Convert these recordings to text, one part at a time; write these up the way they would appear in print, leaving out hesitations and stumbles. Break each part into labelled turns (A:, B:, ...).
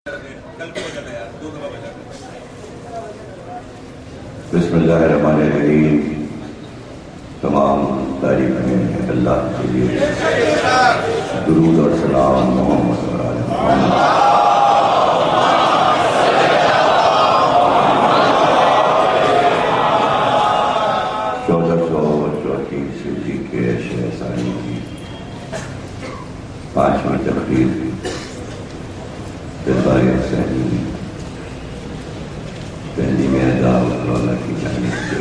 A: بسم اللہ الرحمن الرحیم۔ تمام تعریفیں اللہ کے لیے، درود اور سلام محمد اور آل محمد۔ 1434 ہجری کے شہ ثانی کی 5ویں تقریر دربار حسینی پہلی میں اللہ کی جانب سے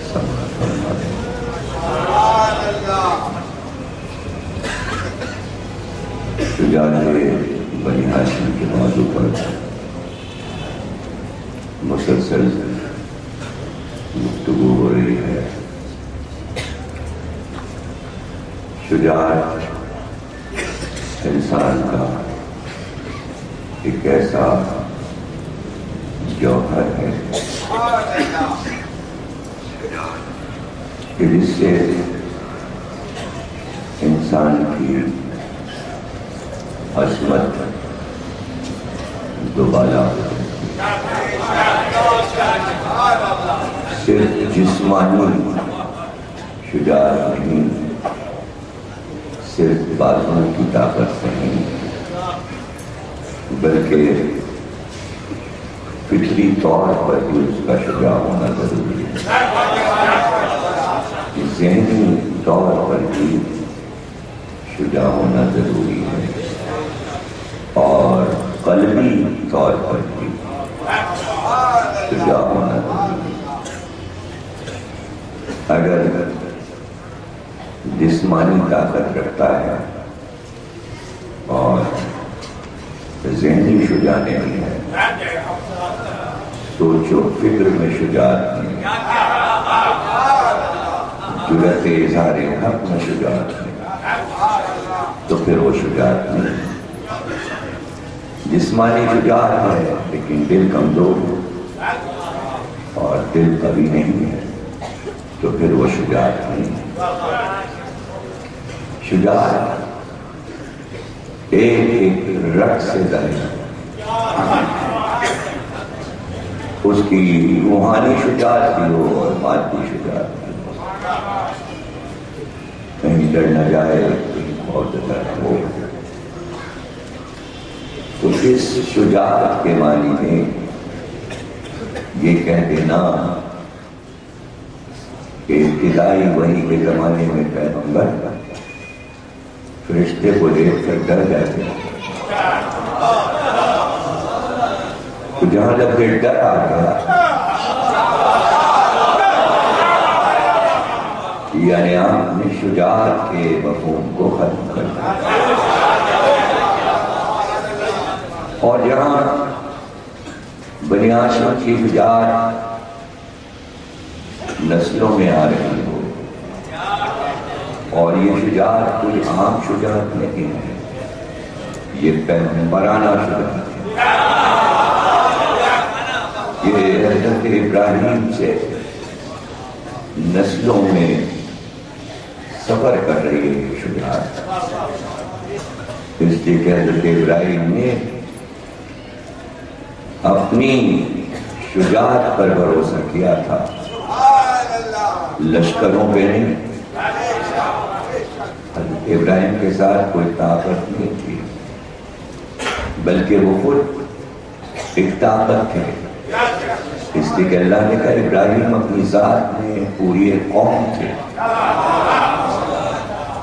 A: سبقت فرما دیں۔ شجاعت بنی ہاشم کے موضوع پر مسلسل گفتگو ہو رہی ہے۔ شجاعت انسان کا ایک ایسا جوہر ہے کہ جس سے انسان کی عظمت دوبالا صرف جسمانی شجاعت نہیں، صرف بازوں کی طاقت نہیں، بلکہ فطری طور پر بھی اس کا شجاع ہونا ضروری ہے، ذہنی طور پر بھی شجاع ہونا ضروری ہے، اور قلبی طور پر بھی شجاع ہونا ضروری ہے۔ اگر جسمانی طاقت رکھتا ہے اور ذہنی شجاع نہیں ہے، سوچ و فکر میں شجاعت نہیں، جرأت اظہار حق میں شجاعت نہیں، تو پھر وہ شجاعت نہیں۔ جسمانی شجاعت ہے لیکن دل کمزور ہے اور دل قوی نہیں ہے، تو پھر وہ شجاعت نہیں۔ شجاعت ایک رٹ سے ظاہر ہے، اس کی روحانی شجاعت بھی ہو اور مادی شجاعت بھی ہو، کہیں ڈر نہ جائے، کہیں بہت ڈر ہو۔ تو اس شجاعت کے معنی میں یہ کہہ دینا کہ ابتدائی وحی کے زمانے میں پیغمبر فرشتے کو دیکھ کر ڈر جاتے ہیں، تو جہاں جب پھر ڈر آ گیا، یعنی آپ نے شجاعت کے مفہوم کو ختم کر دیا، اور جہاں بنی ہاشم کی شجاعت نسلوں میں آ رہی ہو، اور یہ شجاعت کوئی عام شجاعت نہیں ہے، یہ پیغمبرانہ شجاعت ہے، یہ حضرت ابراہیم سے نسلوں میں سفر کر رہی ہے شجاعت، اس لیے کہ حضرت ابراہیم نے اپنی شجاعت پر بھروسہ کیا تھا، لشکروں پہ نہیں۔ حضرت ابراہیم کے ساتھ کوئی طاقت نہیں تھی، بلکہ وہ خود ایک طاقت تھے، اس لیے کہ اللہ نے کہا ابراہیم اپنی ذات میں پوری ایک قوم تھے،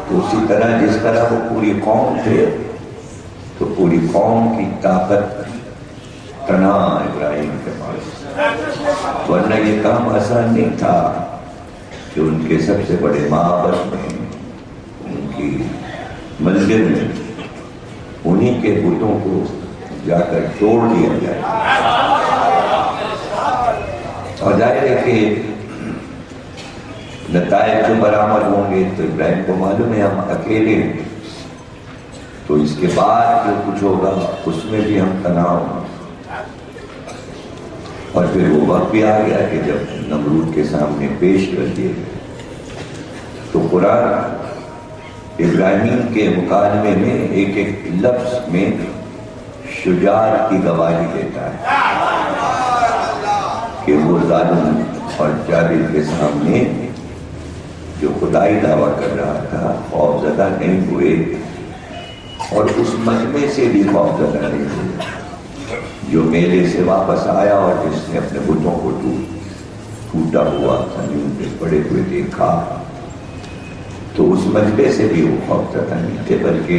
A: تو اسی طرح جس طرح وہ پوری قوم تھے، تو پوری قوم کی طاقت تنا ابراہیم کے پاس، ورنہ یہ کام آسان نہیں تھا کہ ان کے سب سے بڑے معبد میں، ان کی مندر میں، انہی کے بتوں کو جا کر توڑ دیا جائے، اور ظاہر ہے کہ نتائج جو برآمد ہوں گے تو ابراہیم کو معلوم ہے ہم اکیلے ہیں، تو اس کے بعد جو کچھ ہوگا اس میں بھی ہم تناؤ ہیں۔ اور پھر وہ وقت بھی آ گیا کہ جب نمرود کے سامنے پیش کر دیے گئے، تو قرآن ابراہیم کے مکالمے میں ایک ایک لفظ میں شجاعت کی گواہی دیتا ہے کہ وہ ظالم اور جابر کے سامنے جو خدائی دعویٰ کر رہا تھا خوف زدہ نہیں ہوئے، اور اس مجمع سے بھی خوف زدہ نہیں ہوئے جو میلے سے واپس آیا اور جس نے اپنے بتوں کو ٹوٹا ہوا زمین پہ پڑے ہوئے دیکھا، تو اس مجمع سے بھی وہ خوف زدہ نہیں تھے، بلکہ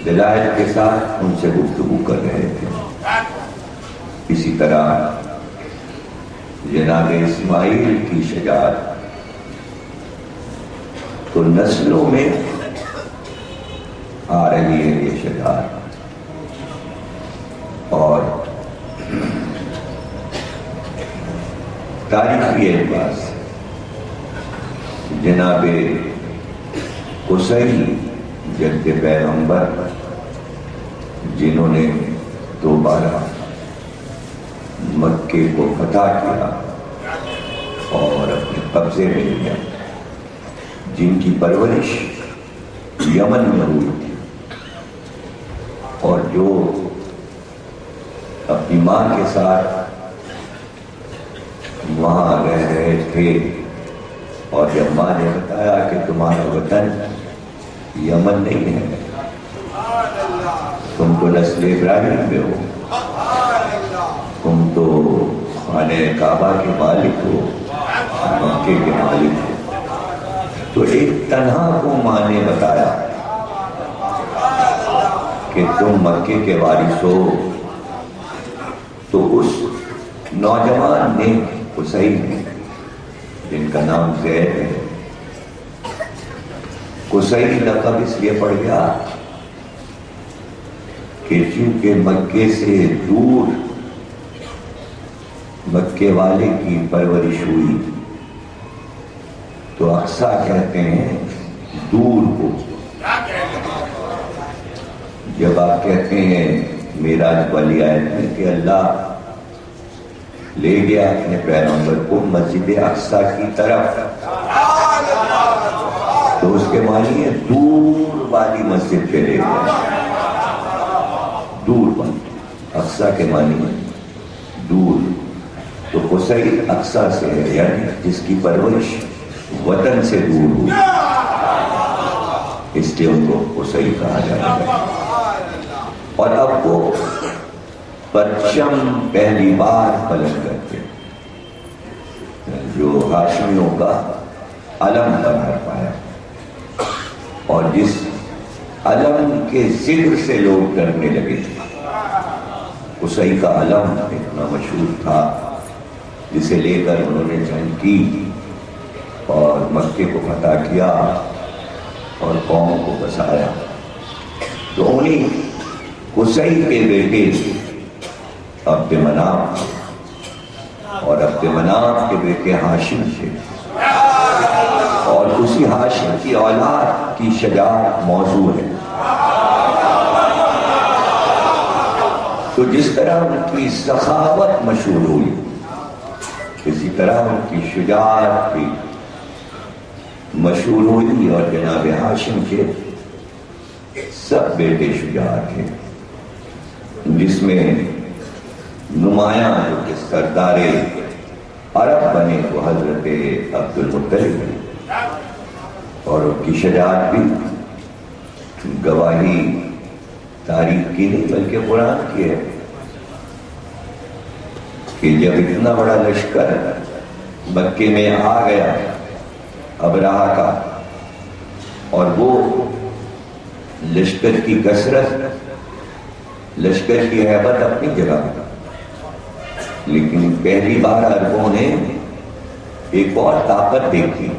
A: دلائل کے ساتھ ان سے گفتگو کر رہے تھے۔ اسی طرح جناب اسماعیل کی شجاعت تو نسلوں میں آ رہی ہے یہ شجاعت، اور تاریخی اعتبار سے جناب قصی جد پیغمبر جنہوں نے دوبارہ مکے کو فتح کیا اور اپنے قبضے میں لیا، جن کی پرورش یمن میں ہوئی تھی اور جو اپنی ماں کے ساتھ وہاں رہ رہے تھے، اور جب ماں نے بتایا کہ تمہارا وطن یمن نہیں ہے، تم تو نسل ابراہیم میں ہو، تم تو خانہ کعبہ کے مالک ہو، مکے کے مالک ہو، تو ایک تنہا کو ماں نے بتایا کہ تم مکے کے وارث ہو، تو اس نوجوان نے قصی نے، جن کا نام زید ہے، قصی لقب اس لیے پڑ گیا کہ چونکہ مکے سے دور مکے والے کی پرورش ہوئی، تو اقصیٰ کہتے ہیں دور کو۔ جب آپ کہتے ہیں معراج والی آیت میں کہ اللہ لے گیا اپنے پیغمبر کو مسجد اقصیٰ کی طرف، تو اس کے معنی ہے دور والی مسجد پہ لے گیا، دور والی، اقصیٰ کے معنی ہے دور، تو قصی اقصیٰ سے ہے، یعنی جس کی پرورش وطن سے دور ہوئی، اس لیے ان کو قصی کہا جاتا ہے۔ اور اب وہ پرچم پہلی بار بلند کرتے جو ہاشمیوں کا علم بنا پایا، اور جس علم کے ذکر سے لوگ ڈرنے لگے تھے۔ قصی کا علم اتنا مشہور تھا جسے لے کر انہوں نے جنگ کی اور مکے کو فتح کیا اور قوم کو بسایا، تو انہیں قصی کے بیٹے عبد مناف اور عبد مناف کے بیٹے ہاشم تھے، اور اسی ہاشم کی اولاد کی شجاعت موضوع ہے۔ تو جس طرح ان کی سخاوت مشہور ہوئی، اسی طرح ان کی شجاعت بھی مشہور ہوئی، اور جناب ہاشم کے سب بیٹے شجاع تھے، جس میں نمایاں جو کہ سردار عرب بنے وہ حضرت عبد المطلب ہیں، اور ان کی شجاعت بھی گواہی تاریخ کی نہیں بلکہ قرآن کی ہے کہ جب اتنا بڑا لشکر مکے میں آ گیا ابرہہ کا، اور وہ لشکر کی کثرت، لشکر کی ہیبت اپنی جگہ، لیکن پہلی بار عربوں نے ایک اور طاقت دیکھی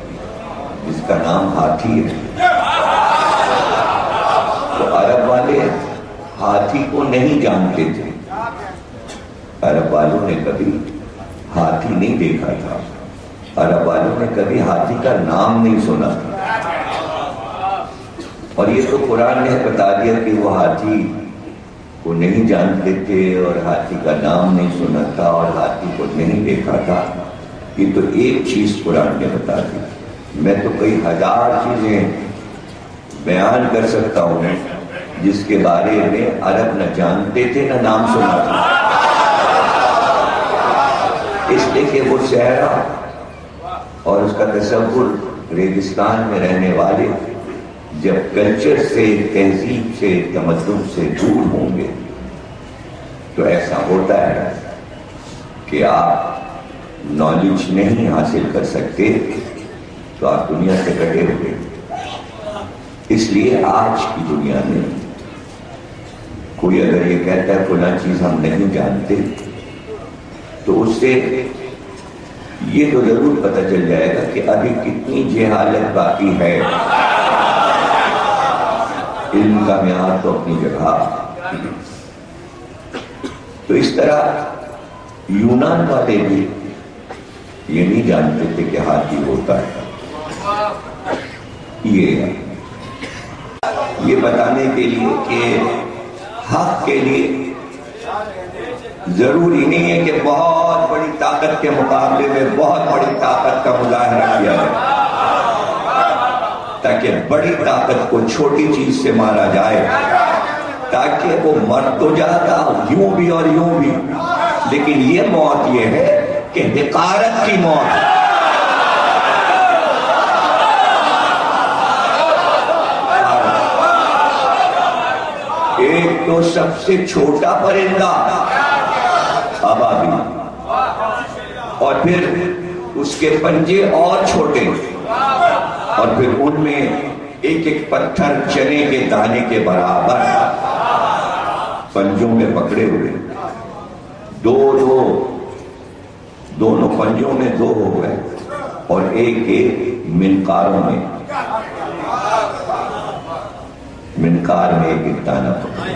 A: جس کا نام ہاتھی ہے۔ تو عرب والے ہاتھی کو نہیں جانتے تھے، عرب والوں نے کبھی ہاتھی نہیں دیکھا تھا، عرب والوں نے کبھی ہاتھی کا نام نہیں سنا تھا، اور یہ تو قرآن نے بتا دیا کہ وہ ہاتھی کو نہیں جانتے تھے اور ہاتھی کا نام نہیں سنا تھا اور ہاتھی کو نہیں دیکھا تھا۔ یہ تو ایک چیز قرآن نے بتا دی، میں تو کئی ہزار چیزیں بیان کر سکتا ہوں جس کے بارے میں عرب نہ جانتے تھے نہ نام سنا تھا، اس لیے کہ وہ صحرا اور اس کا تصور ریگستان میں رہنے والے جب کلچر سے، تہذیب سے، تمدن سے دور ہوں گے تو ایسا ہوتا ہے کہ آپ نالج نہیں حاصل کر سکتے، تو آپ دنیا سے کٹے ہوئے۔ اس لیے آج کی دنیا میں کوئی اگر یہ کہتا ہے فلاں چیز ہم نہیں جانتے تو اس سے یہ تو ضرور پتہ چل جائے گا کہ ابھی کتنی جہالت باقی ہے۔ علم کا معیار تو اپنی جگہ۔ تو اس طرح یونان والے بھی یہ نہیں جانتے تھے کہ ہاتھی ہوتا ہے۔ یہ بتانے کے لیے کہ حق کے لیے ضروری نہیں ہے کہ بہت بڑی طاقت کے مقابلے میں بہت بڑی طاقت کا مظاہرہ کیا جائے، تاکہ بڑی طاقت کو چھوٹی چیز سے مارا جائے، تاکہ وہ مر تو جاتا یوں بھی اور یوں بھی، لیکن یہ موت یہ ہے کہ حقارت کی موت۔ ایک تو سب سے چھوٹا پرندہ ابابیل، اور پھر اس کے پنجے اور چھوٹے، اور پھر ان میں ایک ایک پتھر چنے کے دانے کے برابر پنجوں میں پکڑے ہوئے، دونوں پنجوں میں دو ہو گئے، اور ایک ایک منقاروں میں ایک ایک دانہ پکڑے،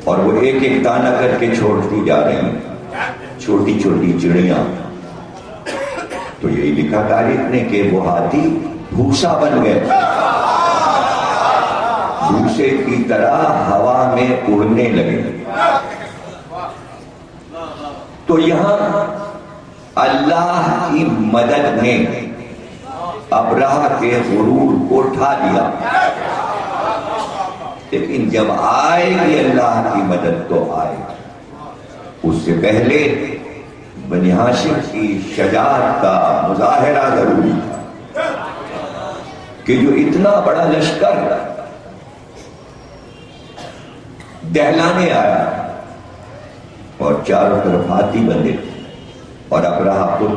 A: اور وہ ایک ایک دانہ کر کے چھوڑتی جا رہی ہیں، چھوٹی چھوٹی چڑیاں۔ تو یہی لکھا تاریخ نے کہ وہ ہاتھی بھوسا بن گئے، بھوسے کی طرح ہوا میں اڑنے لگے۔ تو یہاں اللہ کی مدد نے ابرہہ کے غرور کو اٹھا دیا، لیکن جب آئے گی اللہ کی مدد تو آئے۔ اس سے پہلے بنی ہاشم کی شجاعت کا مظاہرہ ضروری تھا کہ جو اتنا بڑا لشکر دہلانے آیا اور چاروں طرف ہاتھی بندے، اور ابرہہ خود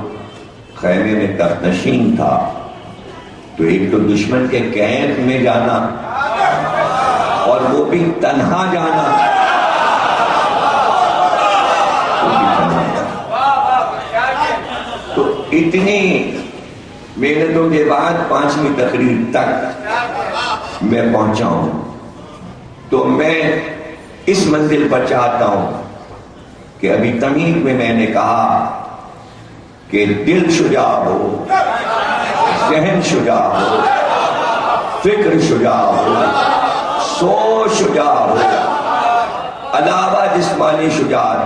A: خیمے میں تخت نشین تھا، تو ایک تو دشمن کے کیمپ میں جانا اور وہ بھی تنہا جانا، تو اتنی محنتوں کے بعد 5ویں تقریر تک میں پہنچا ہوں، تو میں اس منزل پر چاہتا ہوں کہ ابھی تمہید میں نے کہا کہ دل شجاع ہو، ذہن شجاع ہو، فکر شجاع ہو، سوچ شجاع ہو، علاوہ جسمانی شجاعت،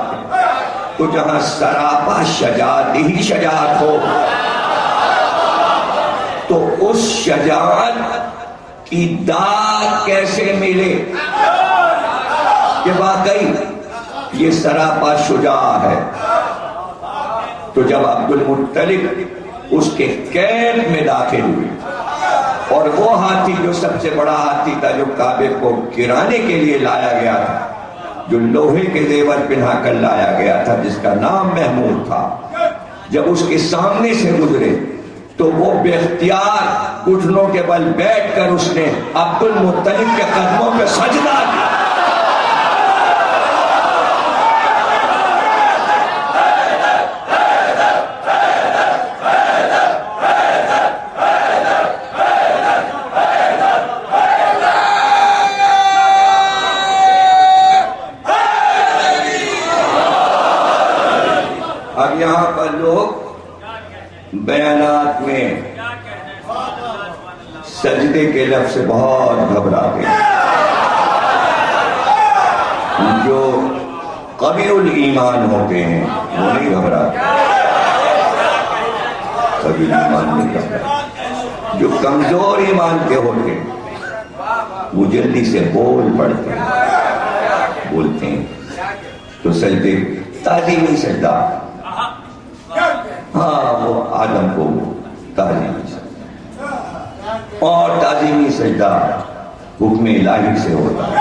A: تو جہاں سراپا شجاعت ہی شجاعت ہو، تو اس شجاعت کی داد کیسے ملے کہ واقعی یہ سراپا شجاع ہے۔ تو جب عبد المطلب اس کے کیمپ میں داخل ہوئے، اور وہ ہاتھی جو سب سے بڑا ہاتھی تھا، جو کعبے کو گرانے کے لیے لایا گیا تھا، جو لوہے کے زیور پہنا کر لایا گیا تھا، جس کا نام محمود تھا، جب اس کے سامنے سے گزرے تو وہ بے اختیار گھٹنوں کے بل بیٹھ کر اس نے عبد المطلب کے قدموں پہ سجدہ کیا۔ اب یہاں پر لوگ بیانات میں سجدے کے لفظ سے بہت گھبراتے ہیں، جو قوی الایمان ہوتے ہیں وہ نہیں گھبراتے، قوی الایمان نہیں گھبراتے، جو کمزور ایمان کے ہوتے ہیں وہ جلدی سے بول پڑتے ہیں، بولتے ہیں تو سجدے تعظیمی سجدہ، ہاں وہ آدم کو تعظیمی سجدہ، اور تعظیمی سجدہ حکم الہی سے ہوتا ہے،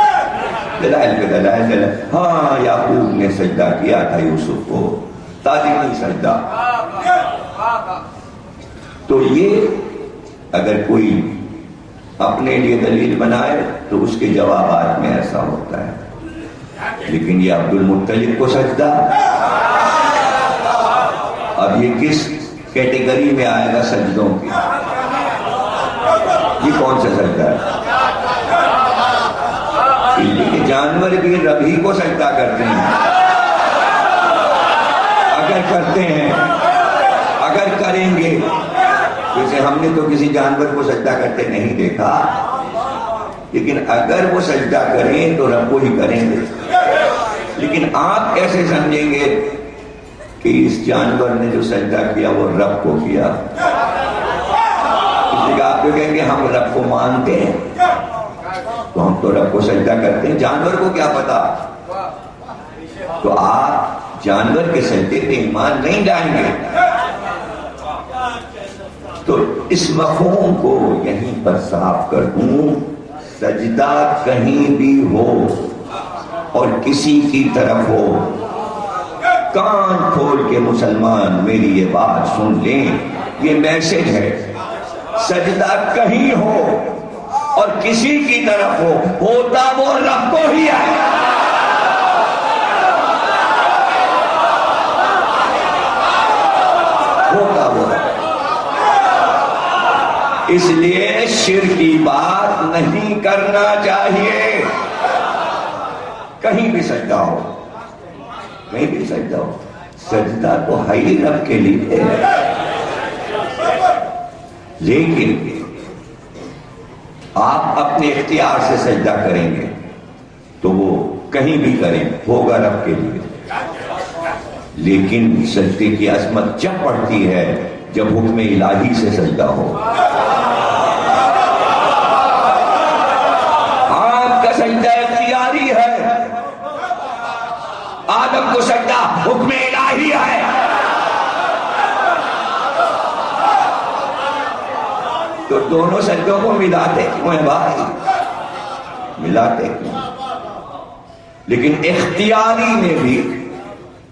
A: دلائل پہ دلائل، ہاں یعقوب نے سجدہ کیا تھا یوسف کو، تعظیمی سجدہ۔ تو یہ اگر کوئی اپنے لیے دلیل بنائے تو اس کے جوابات میں ایسا ہوتا ہے، لیکن یہ عبد المطلب کو سجدہ، اب یہ کس کیٹیگری میں آئے گا سجدوں کی؟ یہ کون سا سجدہ ہے؟ جانور بھی رب ہی کو سجدہ کرتے ہیں، اگر کرتے ہیں، اگر کریں گے، جیسے ہم نے تو کسی جانور کو سجدہ کرتے نہیں دیکھا، لیکن اگر وہ سجدہ کریں تو رب کو ہی کریں گے۔ لیکن آپ کیسے سمجھیں گے کہ اس جانور نے جو سجدہ کیا وہ رب کو کیا؟ اس لیے آپ کہیں گے ہم رب کو مانتے ہیں تو ہم تو رب کو سجدہ کرتے ہیں، جانور کو کیا پتا؟ تو آپ جانور کے سجدے پہ ایمان نہیں لائیں گے۔ تو اس مفہوم کو یہیں پر صاف کر دوں، سجدہ کہیں بھی ہو اور کسی کی طرف ہو، کان کھول کے مسلمان میری یہ بات سن لیں، یہ میسج ہے، سجدہ کہیں ہو اور کسی کی طرف ہو، ہوتا وہ رب کو ہی ہے۔ ہوتا وہ رب، اس لیے شرک کی بات نہیں کرنا چاہیے۔ کہیں بھی سجدہ ہو، کہیں بھی سجدہ ہو، سجدہ تو ہے ہی رب کے لیے، لیکن آپ اپنے اختیار سے سجدہ کریں گے تو وہ کہیں بھی کریں، ہوگا رب کے لیے۔ لیکن سجدے کی عظمت جب پڑتی ہے جب حکم الہی سے سجدہ ہو۔ آپ کا سجدہ اختیاری ہے، آدم کو سجدہ حکم الہی ہے۔ تو دونوں سجدوں کو ملاتے کیوں ہیں بھائی؟ ملاتے کیوں؟ لیکن اختیاری میں بھی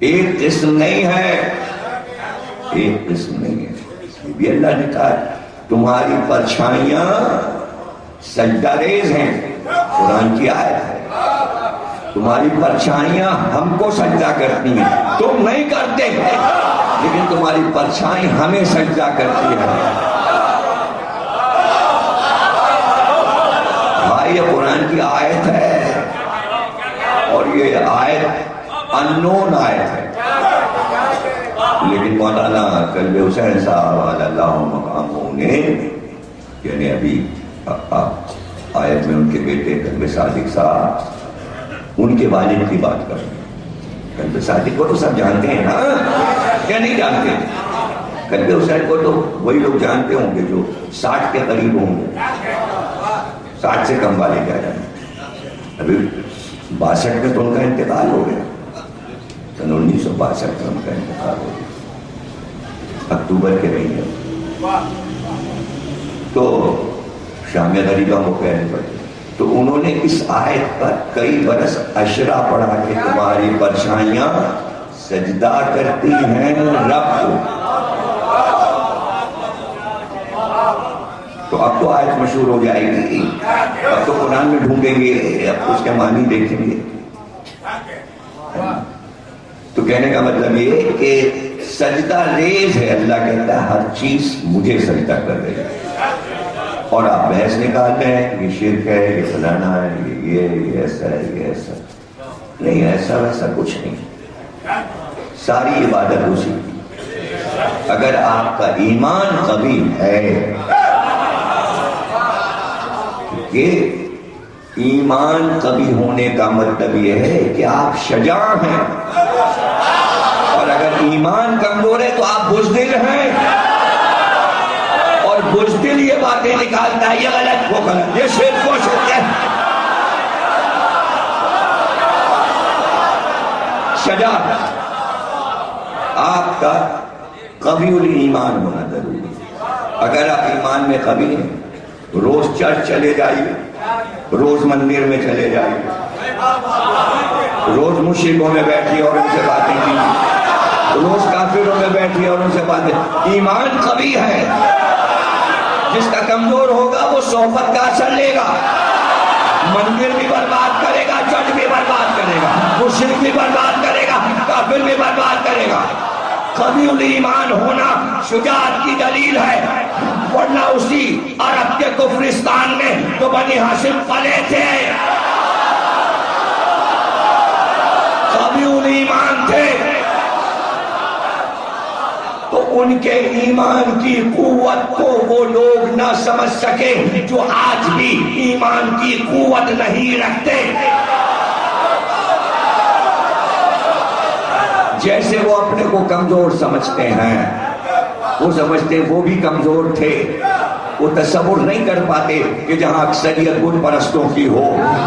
A: ایک قسم نہیں ہے، ایک قسم نہیں ہے۔ یہ بھی اللہ نے کہا تمہاری پرچھائیاں سجدہ ریز ہیں، قرآن کی آیت ہے، تمہاری پرچھائیاں ہم کو سجدہ کرتی ہیں، تم نہیں کرتے لیکن تمہاری پرچھائی ہمیں سجدہ کرتی ہے۔ بھائی یہ قرآن کی آیت ہے، اور یہ آیت اننون آیت ہے، لیکن مولانا قلب حسین صاحب اللہ مقامہ نے، یعنی ابھی آیت میں ان کے بیٹے قلب صادق صاحب، ان کے والد کی بات کر رہے ہیں۔ قلب صادق کو تو سب جانتے ہیں نا، کیا نہیں جانتے؟ قلب حسین کو تو وہی لوگ جانتے ہوں گے جو 60 کے قریب ہوں گے، 60 سے کم والے کیا جانتے۔ ابھی 62 میں تو ان کا انتقال ہو گیا، سن 1962 میں ان کا انتقال ہو گیا، اکتوبر کے مہینے۔ تو شام غریبہ وہ کہنے پڑے، تو انہوں نے اس آیت پر کئی برس عشرہ پڑھا کہ تمہاری پرچھائیاں سجدہ کرتی ہیں رب کو۔ تو اب تو آیت مشہور ہو جائے گی، اب تو قرآن میں ڈھونڈیں گے، اب اس کے معنی دیکھیں گے۔ تو کہنے کا مطلب یہ کہ سجدہ ریز ہے، اللہ کہتا ہے ہر چیز مجھے سجدہ کر رہی ہے، اور آپ بحث نکال رہے ہیں یہ شرک ہے، یہ فلانا ہے، یہ ایسا ہے، یہ ایسا نہیں، ایسا ویسا کچھ نہیں، ساری عبادت اسی کی۔ اگر آپ کا ایمان قوی ہے، کہ ایمان قوی ہونے کا مطلب یہ ہے کہ آپ شجاع ہیں، اور اگر ایمان کمزور ہے تو آپ بزدل ہیں، اور بزدل یہ باتیں نکالتا ہے، یہ غلط، وہ غلط، یہ شرک وہ شرک ہے۔ شجاعت، آپ کا قوی الایمان ہونا ضروری ہے۔ اگر آپ ایمان میں قوی ہیں، روز چرچ چلے جائیے، روز مندر میں چلے جائیے، روز مشرکوں میں بیٹھیے اور ان سے باتیں کیجیے، روز کافروں میں بیٹھیے اور ان سے باتیں۔ ایمان قوی ہے، جس کا کمزور ہوگا وہ صحبت کا اثر لے گا، مندر بھی برباد کرے گا، چرچ بھی برباد کرے گا، مشرک بھی برباد کرے گا، کافر بھی برباد کرے گا۔ قوی الایمان ہونا شجاعت کی دلیل ہے، ورنہ اسی عرب کے کفرستان میں جو بنی ہاشم پلے تھے، قوی الایمان تھے، تو ان کے ایمان کی قوت کو وہ لوگ نہ سمجھ سکے جو آج بھی ایمان کی قوت نہیں رکھتے۔ جیسے وہ اپنے کو کمزور سمجھتے ہیں، وہ سمجھتے وہ بھی کمزور تھے، وہ تصور نہیں کر پاتے کہ جہاں اکثریت بت پرستوں کی ہو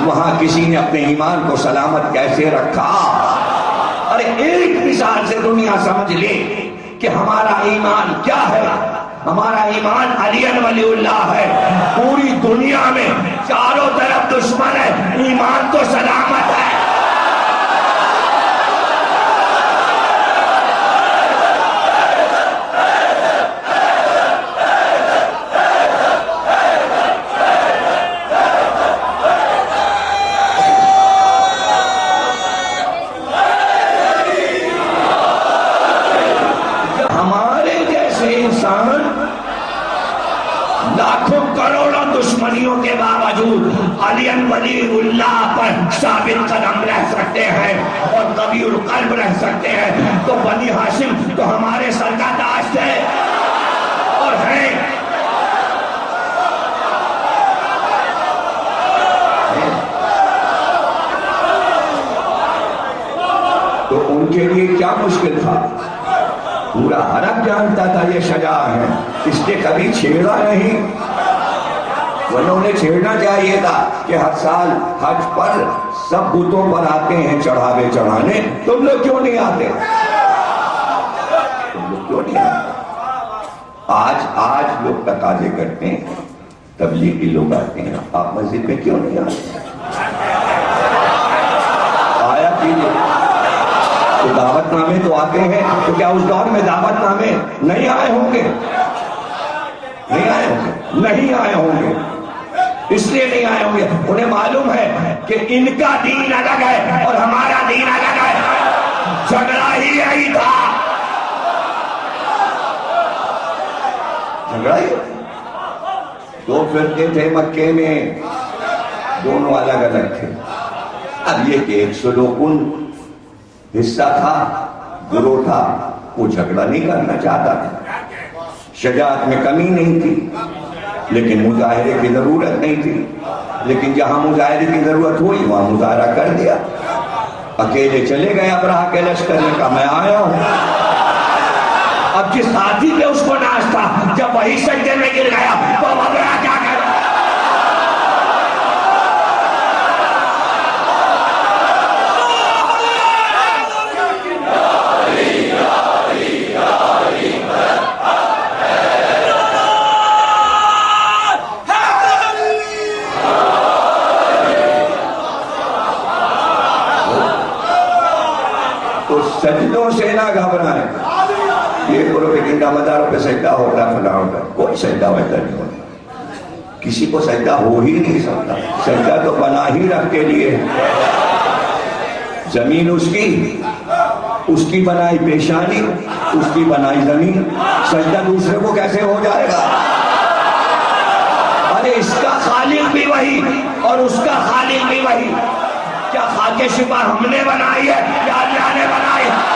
A: وہاں کسی نے اپنے ایمان کو سلامت کیسے رکھا۔ ارے ایک مثال سے دنیا سمجھ لے کہ ہمارا ایمان کیا ہے۔ ہمارا ایمان علی ولی اللہ ہے، پوری دنیا میں چاروں طرف دشمن ہے، ایمان تو سلامت ہے۔ لاکھوں کروڑوں دشمنیوں کے باوجود علی ولی اللہ پر ثابت قدم رہ سکتے ہیں اور قوی القلب رہ سکتے ہیں، تو بنی ہاشم تو ہمارے سر کا تاج ہے اور ہیں۔ تو ان کے لیے کیا مشکل تھا؟ پورا عرب جانتا تھا یہ شجاع ہے، اس نے کبھی چھیڑا نہیں، ورنہ انہیں چھیڑنا چاہیے تھا کہ ہر سال حج پر سب بتوں پر آتے ہیں چڑھاوے چڑھانے، تم لوگ کیوں نہیں آتے؟ تم لوگ کیوں نہیں آتے؟ آج لوگ تقاضے کرتے ہیں، تبلیغی لوگ آتے ہیں، آپ مسجد میں کیوں نہیں آتے؟ آیا کیجئے، تو دعوت نامے تو آتے ہیں، تو کیا اس دور میں دعوت نامے نہیں آئے ہوں گے؟ نہیں آئے ہوں گے، نہیں آئے ہوں گے، اس لیے نہیں آئے ہوں گے، انہیں معلوم ہے کہ ان کا دین الگ ہے اور ہمارا دین الگ ہے، جھگڑا ہی یہی تھا، جھگڑا ہی۔ دو فرقے تھے مکے میں، دونوں الگ الگ تھے۔ اب یہ کہ ایک سلوکن حصہ تھا، گروہ تھا، وہ جھگڑا نہیں کرنا چاہتا تھا، شجاعت میں کمی نہیں تھی، لیکن مظاہرے کی ضرورت نہیں تھی، لیکن جہاں مظاہرے کی ضرورت ہوئی وہاں مظاہرہ کر دیا، اکیلے چلے گئے ابرہہ کے لشکر نے کہا میں آیا ہوں۔ اب جس ہاتھی پہ اس کو ناز تھا، جب وہی سجدے میں گر گیا تو اب ابرہہ کیا کرے؟ سجدوں سے نہ گھبرائیں، یہ پروپیگنڈا مداروں پہ سجدہ ہوتا ہے، فلاں ہوتا ہے، کوئی سجدہ وجدہ نہیں ہوتا، کسی کو سجدہ ہو ہی نہیں سکتا، سجدہ تو بنا ہی رکھ کے لیے، زمین اس کی بنائی پیشانی، اس کی بنائی زمین، سجدہ دوسرے کو کیسے ہو جائے گا؟ ارے اس کا خالق بھی وہی اور اس کا خالق بھی وہی، کیا خاک شفا ہم نے بنائی ہے یا اللہ نے بنائی ہے؟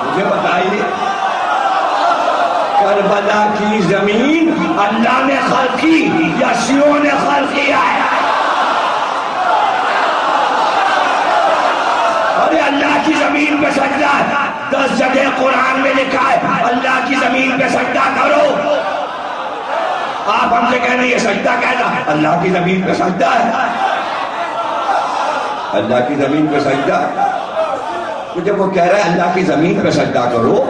A: مجھے بتائیے کربلا کی زمین اللہ نے خلق کی یا شیعوں نے خلق کیا ہے؟ ارے اللہ کی زمین پہ سجدہ ہے، 10 جگہ قرآن میں لکھا ہے اللہ کی زمین پہ سجدہ کرو۔ آپ ہم سے کہنے یہ سجدہ کہنا، اللہ کی زمین پہ سجدہ ہے، اللہ کی زمین پہ سجدہ۔ تو جب وہ کہہ رہا ہے اللہ کی زمین پہ سجدہ کرو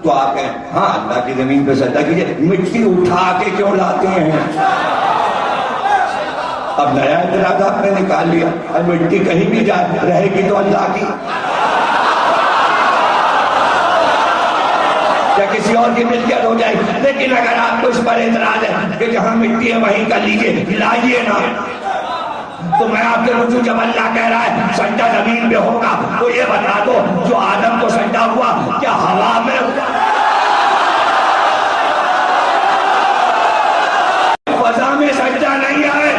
A: تو آپ کہیں ہاں اللہ کی زمین پہ سجدہ کیجئے، مٹی اٹھا کے کیوں لاتے ہیں؟ اب نیا اعتراض آپ نے نکال لیا، اب مٹی کہیں بھی جائے رہے گی تو اللہ کی، یا کسی اور کی ملکیت ہو جائے گی۔ لیکن اگر آپ کو اس پر اعتراض ہے کہ جہاں مٹی ہے وہیں کر لیجئے، لائیے نا، تو میں آپ کے رجوع جب اللہ کہہ رہا ہے سجدہ زمین پہ ہوگا تو یہ بتا دو جو آدم کو سجدہ ہوا کیا ہوا میں فضا میں سجدہ نہیں ہے،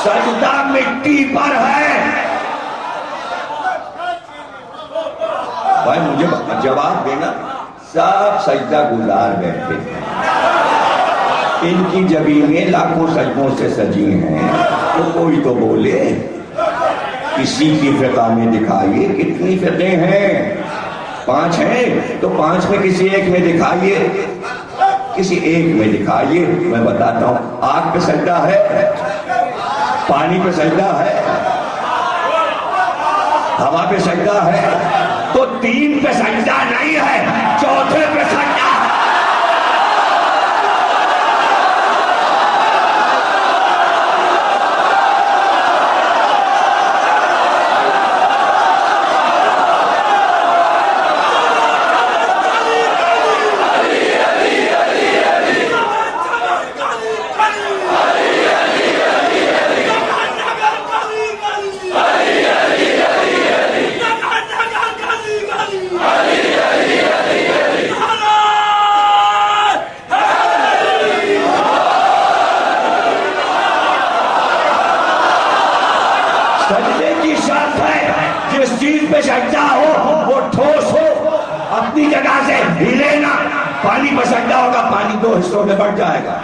A: سجدہ مٹی پر ہے۔ بھائی مجھے جواب دینا، سب سجدہ گزار بیٹھے ہیں، ان کی جبینیں لاکھوں سجدوں سے سجی ہیں، تو کوئی تو بولے، کسی کی فقہ میں دکھائیے کتنی فقہیں ہیں، 5 ہیں تو 5 میں کسی ایک میں دکھائیے، کسی ایک میں دکھائیے۔ میں بتاتا ہوں، آگ پہ سجدہ ہے، پانی پہ سجدہ ہے، ہوا پہ سجدہ ہے، تو 3 پہ سجدہ نہیں ہے، 4تھے پہ سجدہ ہے۔ سجدے کی شرط ہے جس چیز پہ سجدہ ہو وہ ٹھوس ہو، اپنی جگہ سے ہلے نہ۔ پانی پہ سجدہ ہوگا، پانی 2 حصوں میں بٹ جائے گا،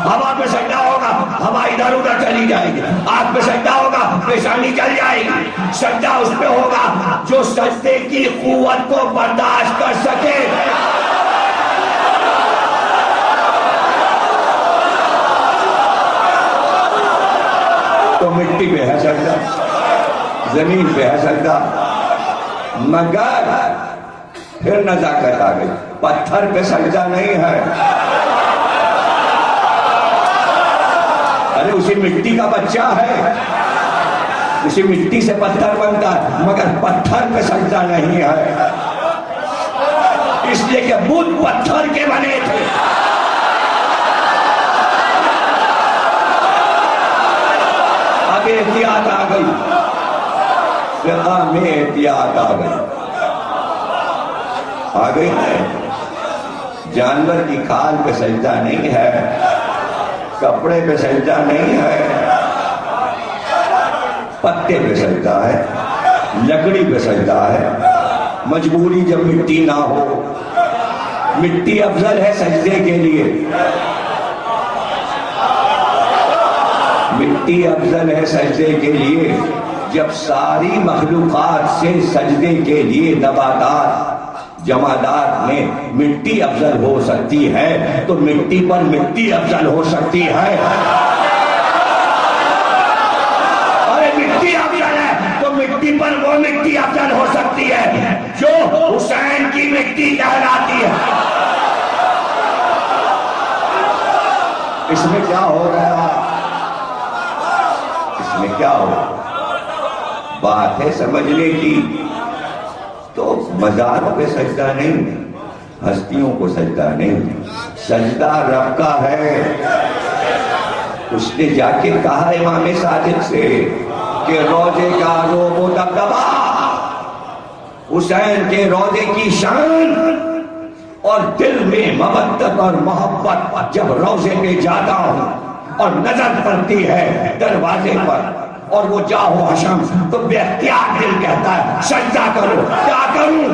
A: ہوا پہ سجدہ ہوگا، ہوا ادھر ادھر چلی جائے گی، آگ پہ سجدہ ہوگا، پیشانی چل جائے گی۔ سجدہ اس پہ ہوگا جو سجدے کی قوت کو برداشت کر سکے۔ تو مٹی پہ ہے سجدہ، زمین پہ ہے سجدہ، مگر پھر نزاکت آ گئی، پتھر پہ سجدہ نہیں ہے۔ ارے اسی مٹی کا بچہ ہے، اسی مٹی سے پتھر بنتا ہے، مگر پتھر پہ سجدہ نہیں ہے، اس لیے کہ بت پتھر کے بنے تھے۔ احتیاط آ گئی، فقہ میں احتیاط آ گئی ہے۔ جانور کی کھال پہ سجدہ نہیں ہے، کپڑے پہ سجدہ نہیں ہے، پتے پہ سجدہ ہے، لکڑی پہ سجدہ ہے۔ مجبوری جب مٹی نہ ہو، مٹی افضل ہے سجدے کے لیے، مٹی افضل ہے سجدے کے لیے۔ جب ساری مخلوقات سے سجدے کے لیے نباتات جمادات میں مٹی افضل ہو سکتی ہے تو مٹی پر مٹی افضل ہو سکتی ہے۔ ارے مٹی افضل ہے تو مٹی پر وہ مٹی افضل ہو سکتی ہے جو حسین کی مٹی کہلاتی ہے۔ اس میں کیا ہو رہا ہے؟ اس میں کیا ہو بات ہے سمجھنے کی؟ تو مزاروں پہ سجدہ نہیں، ہستیوں کو سجدہ نہیں، سجدہ رب کا ہے۔ اس نے جا کے کہا امام صادق سے کہ روضے کا روب و دبدبا، حسین کے روضے کی شان اور دل میں مودت اور محبت، جب روضے پہ جاتا ہوں اور نظر پڑتی ہے دروازے پر اور وہ جاؤ حشم، تو بے اختیار دل کہتا ہے سجدہ کرو۔ کیا کروں؟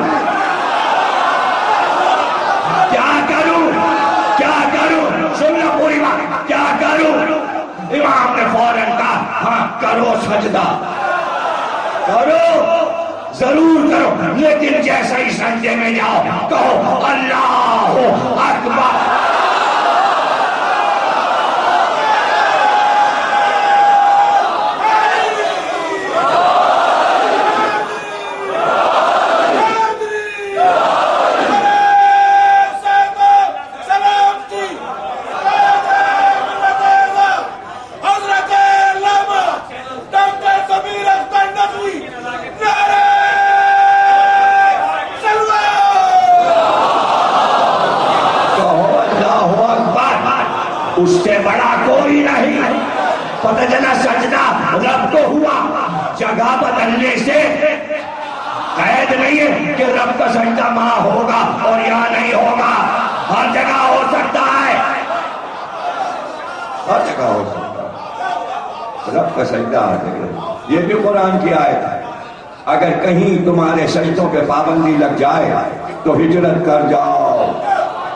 A: امام نے فوراً کہا ہاں کرو سجدہ کرو ضرور کرو، لیکن جیسا ہی سجدے میں جاؤ کہو اللہ اکبر۔ اس سے بڑا کوئی نہیں۔ پتہ چلا سجدہ رب کو ہوا، جگہ بدلنے سے قید نہیں ہے کہ رب کا سجدہ وہاں ہوگا اور یہاں نہیں ہوگا، ہر جگہ ہو سکتا ہے، ہر جگہ ہو سکتا ہے رب کا سجدہ ہر جگہ۔ یہ بھی قرآن کی آیت ہے، اگر کہیں تمہارے سجدوں پہ پابندی لگ جائے تو ہجرت کر جاؤ۔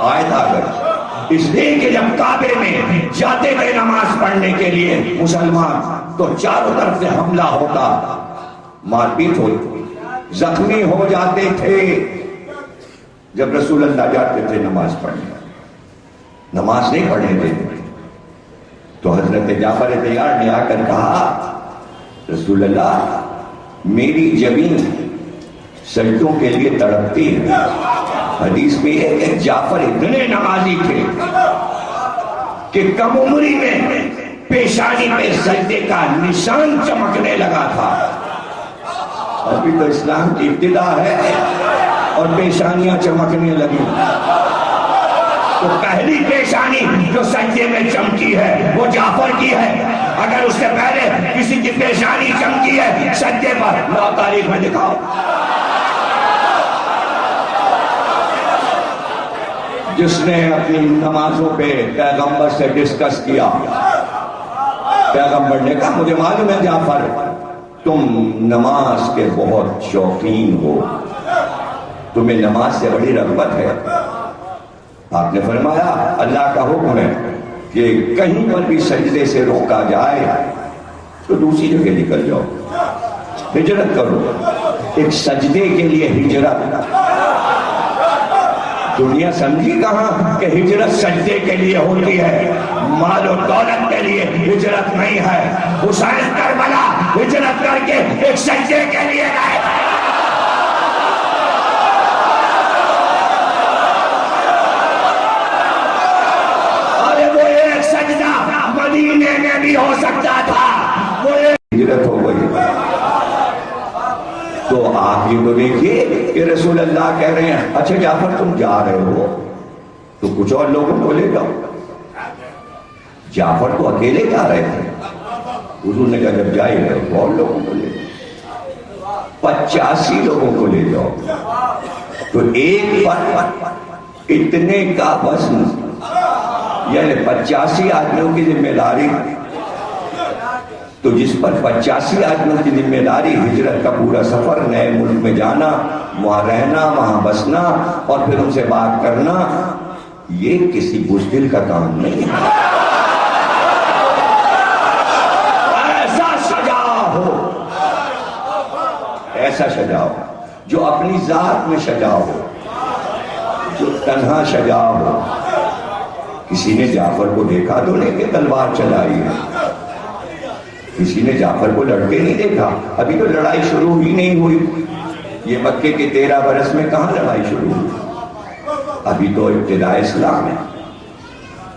A: آیت آ گئی اس لیے کہ جب کعبے میں جاتے تھے نماز پڑھنے کے لیے مسلمان تو چاروں طرف سے حملہ ہوتا، مار پیٹ ہوتی، زخمی ہو جاتے تھے۔ جب رسول اللہ جاتے تھے نماز پڑھنے، نماز نہیں پڑھنے دیتے تو حضرت جعفر طیار نے آ کر کہا رسول اللہ میری جبین سجدوں کے لیے تڑپتی ہے۔ حدیث میں ہے کہ جعفر اتنے نمازی تھے کہ کم عمری میں پیشانی پہ سجدے کا نشان چمکنے لگا تھا۔ ابھی تو اسلام کی ابتدا ہے اور پیشانیاں چمکنے لگی، تو پہلی پیشانی جو سجدے میں چمکی ہے وہ جعفر کی ہے۔ اگر اس سے پہلے کسی کی پیشانی چمکی ہے سجدے پر، لاؤ تاریخ میں دکھاؤ۔ جس نے اپنی نمازوں پہ پیغمبر سے ڈسکس کیا، پیغمبر نے کہا مجھے معلوم ہے جعفر تم نماز کے بہت شوقین ہو، تمہیں نماز سے بڑی رغبت ہے۔ آپ نے فرمایا اللہ کا حکم ہے کہ کہیں پر بھی سجدے سے روکا جائے تو دوسری جگہ نکل جاؤ، ہجرت کرو۔ ایک سجدے کے لیے ہجرت، دنیا سمجھی کہاں کہ ہجرت سجدے کے لیے ہوتی ہے، مال و دولت کے لیے ہجرت نہیں ہے۔ حسین کربلا ہجرت کر کے ایک سجدے کے لیے گئے۔ ارے وہ ایک سجدہ مدینے میں بھی ہو سکتا تھا، وہ ہجرت ہو گئی۔ تو آپ یہ تو دیکھیے کہ رسول اللہ کہہ رہے ہیں اچھا جعفر تم جا رہے ہو تو کچھ اور لوگوں کو لے جاؤ۔ جعفر تو اکیلے جا رہے تھے، حضور نے کہا جب جائے رہے تو اور لوگوں کو لے جاؤ، 85 لوگوں کو لے جاؤ۔ تو ایک پر اتنے کا وزن، یعنی 85 آدمیوں کی ذمہ داری، تو جس پر 85 آدمیوں کی ذمہ داری، ہجرت کا پورا سفر، نئے ملک میں جانا، وہاں رہنا، وہاں بسنا اور پھر ان سے بات کرنا، یہ کسی بزدل کا کام نہیں ہے۔ ایسا شجاع ہو، ایسا شجاع ہو جو اپنی ذات میں شجاع ہو، جو تنہا شجاع ہو۔ کسی نے جعفر کو دیکھا تو نہیں کہ تلوار چلائی ہے، کسی نے جعفر کو لڑتے نہیں دیکھا، ابھی تو لڑائی شروع ہی نہیں ہوئی۔ یہ مکے کے 13 برس میں کہاں لڑائی شروع ہوئی، ابھی تو ابتداء اسلام ہے۔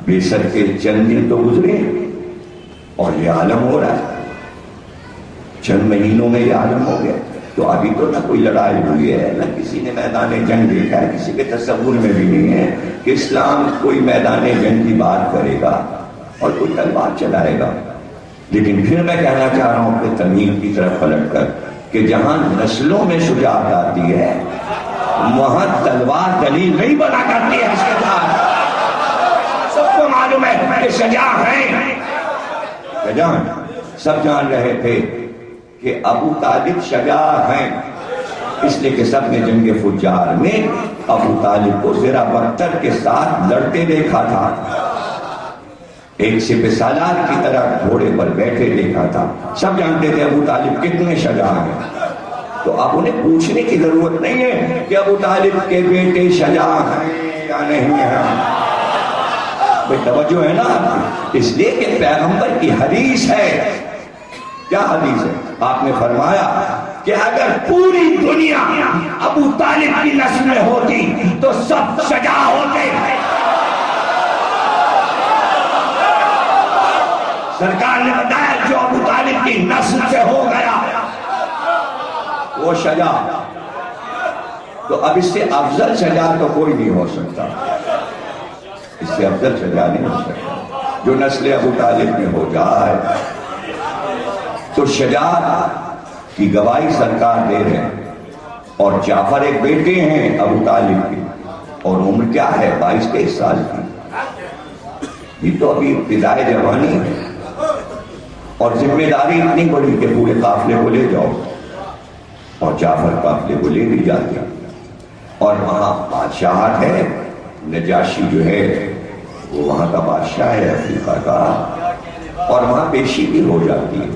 A: بے شک کے چند دن تو گزرے اور یہ عالم ہو رہا ہے، چند مہینوں میں یہ عالم ہو گیا۔ تو ابھی تو نہ کوئی لڑائی ہوئی ہے، نہ کسی نے میدان جنگ دیکھا ہے، کسی کے تصور میں بھی نہیں ہے کہ اسلام کوئی میدان جنگ کی بات کرے گا اور کوئی تلوار چلائے گا۔ لیکن پھر میں کہنا چاہ رہا ہوں اپنے تمہید کی طرف پلٹ کر کہ جہاں نسلوں میں شجاعت آتی ہے وہاں تلوار دلیل نہیں بنا کرتی ہے۔ اس کے بعد سب کو معلوم ہے کہ شجاع ہیں، شجاع سب جان رہے تھے کہ ابو طالب شجاع ہیں، اس لیے کہ سب نے جنگ فجار میں ابو طالب کو زرہ بختر کے ساتھ لڑتے دیکھا تھا۔ ایک سپہ سالار کی طرح گھوڑے پر بیٹھے دیکھا تھا. سب جانتے تھے ابو طالب کتنے شجاع ہیں. تو اب انہیں پوچھنے کی ضرورت نہیں ہے کہ ابو طالب کے بیٹے شجاع ہیں یا نہیں ہیں. بھئی توجہ ہے نا، اس لیے کہ پیغمبر کی حدیث ہے. کیا حدیث ہے؟ آپ نے فرمایا کہ اگر پوری دنیا ابو طالب کی نسل میں ہوتی تو سب شجاع ہوتے. سرکار نے بتایا جو ابو طالب کی نسل سے ہو گیا وہ شجاع. تو اب اس سے افضل شجاع تو کوئی نہیں ہو سکتا. اس سے افضل شجاع نہیں ہو سکتا. جو نسل ابو طالب میں ہو جائے تو شجاعت کی گواہی سرکار دے رہے ہیں. اور جعفر ایک بیٹے ہیں ابو طالب کے، اور عمر کیا ہے 22-23 سال کی. یہ تو ابھی ابتدائے جوانی ہے، اور ذمہ داری اتنی بڑی کہ پورے قافلے کو لے جاؤ. اور جعفر قافلے کو لے بھی جاتے ہیں. اور وہاں بادشاہت ہے. نجاشی جو ہے وہ وہاں کا بادشاہ ہے افریقہ کا، اور وہاں پیشی بھی ہو جاتی ہے.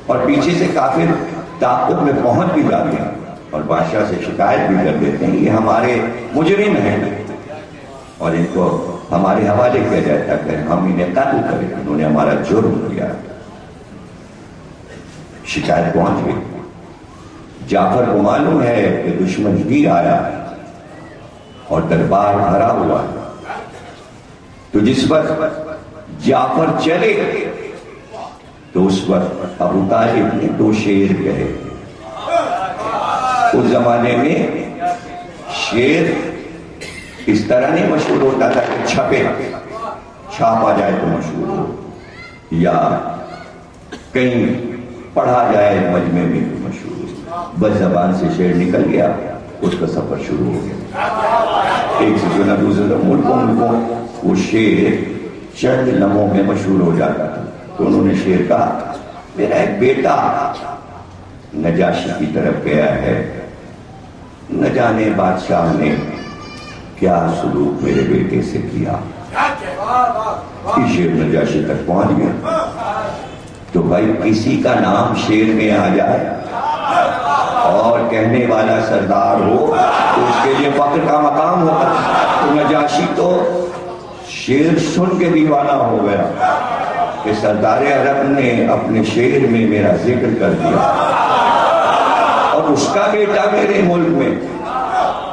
A: اور پیچھے سے کافر تعاقب میں پہنچ بھی جاتے ہیں اور بادشاہ سے شکایت بھی کر دیتے ہیں یہ ہمارے مجرم ہیں اور ان کو ہمارے حوالے کیا جاتا ہے کہ ہم انہیں قتل کریں، انہوں نے ہمارا جرم کیا. شکایت پہنچ گئی. جعفر کو معلوم ہے کہ دشمن بھی آیا اور دربار بھرا ہوا ہے. تو جس وقت جعفر چلے تو اس وقت ابو طالب نے 2 شعر کہے. اس زمانے میں شعر اس طرح نہیں مشہور ہوتا تھا کہ چھاپا جائے تو مشہور ہو، یا کہیں پڑھا جائے مجمع میں تو مشہور ہو. بس زبان سے شعر نکل گیا، اس کا سفر شروع ہو گیا. ایک سے جو نہ دوسرے ملکوں وہ شعر چند لمحوں میں مشہور ہو جاتا تھا. تو انہوں نے شعر کہا میرا ایک بیٹا نجاشی کی طرف گیا ہے، نہ جانے بادشاہ نے کیا سلوک میرے بیٹے سے کیا. یہ شعر نجاشی تک پہنچ گیا. تو بھائی کسی کا نام شعر میں آ جائے اور کہنے والا سردار ہو تو اس کے لیے فخر کا مقام ہوتا. تو نجاشی تو شعر سن کے دیوانہ ہو گیا کہ سردار عرب نے اپنے شعر میں میرا ذکر کر دیا اور اس کا بیٹا میرے ملک میں.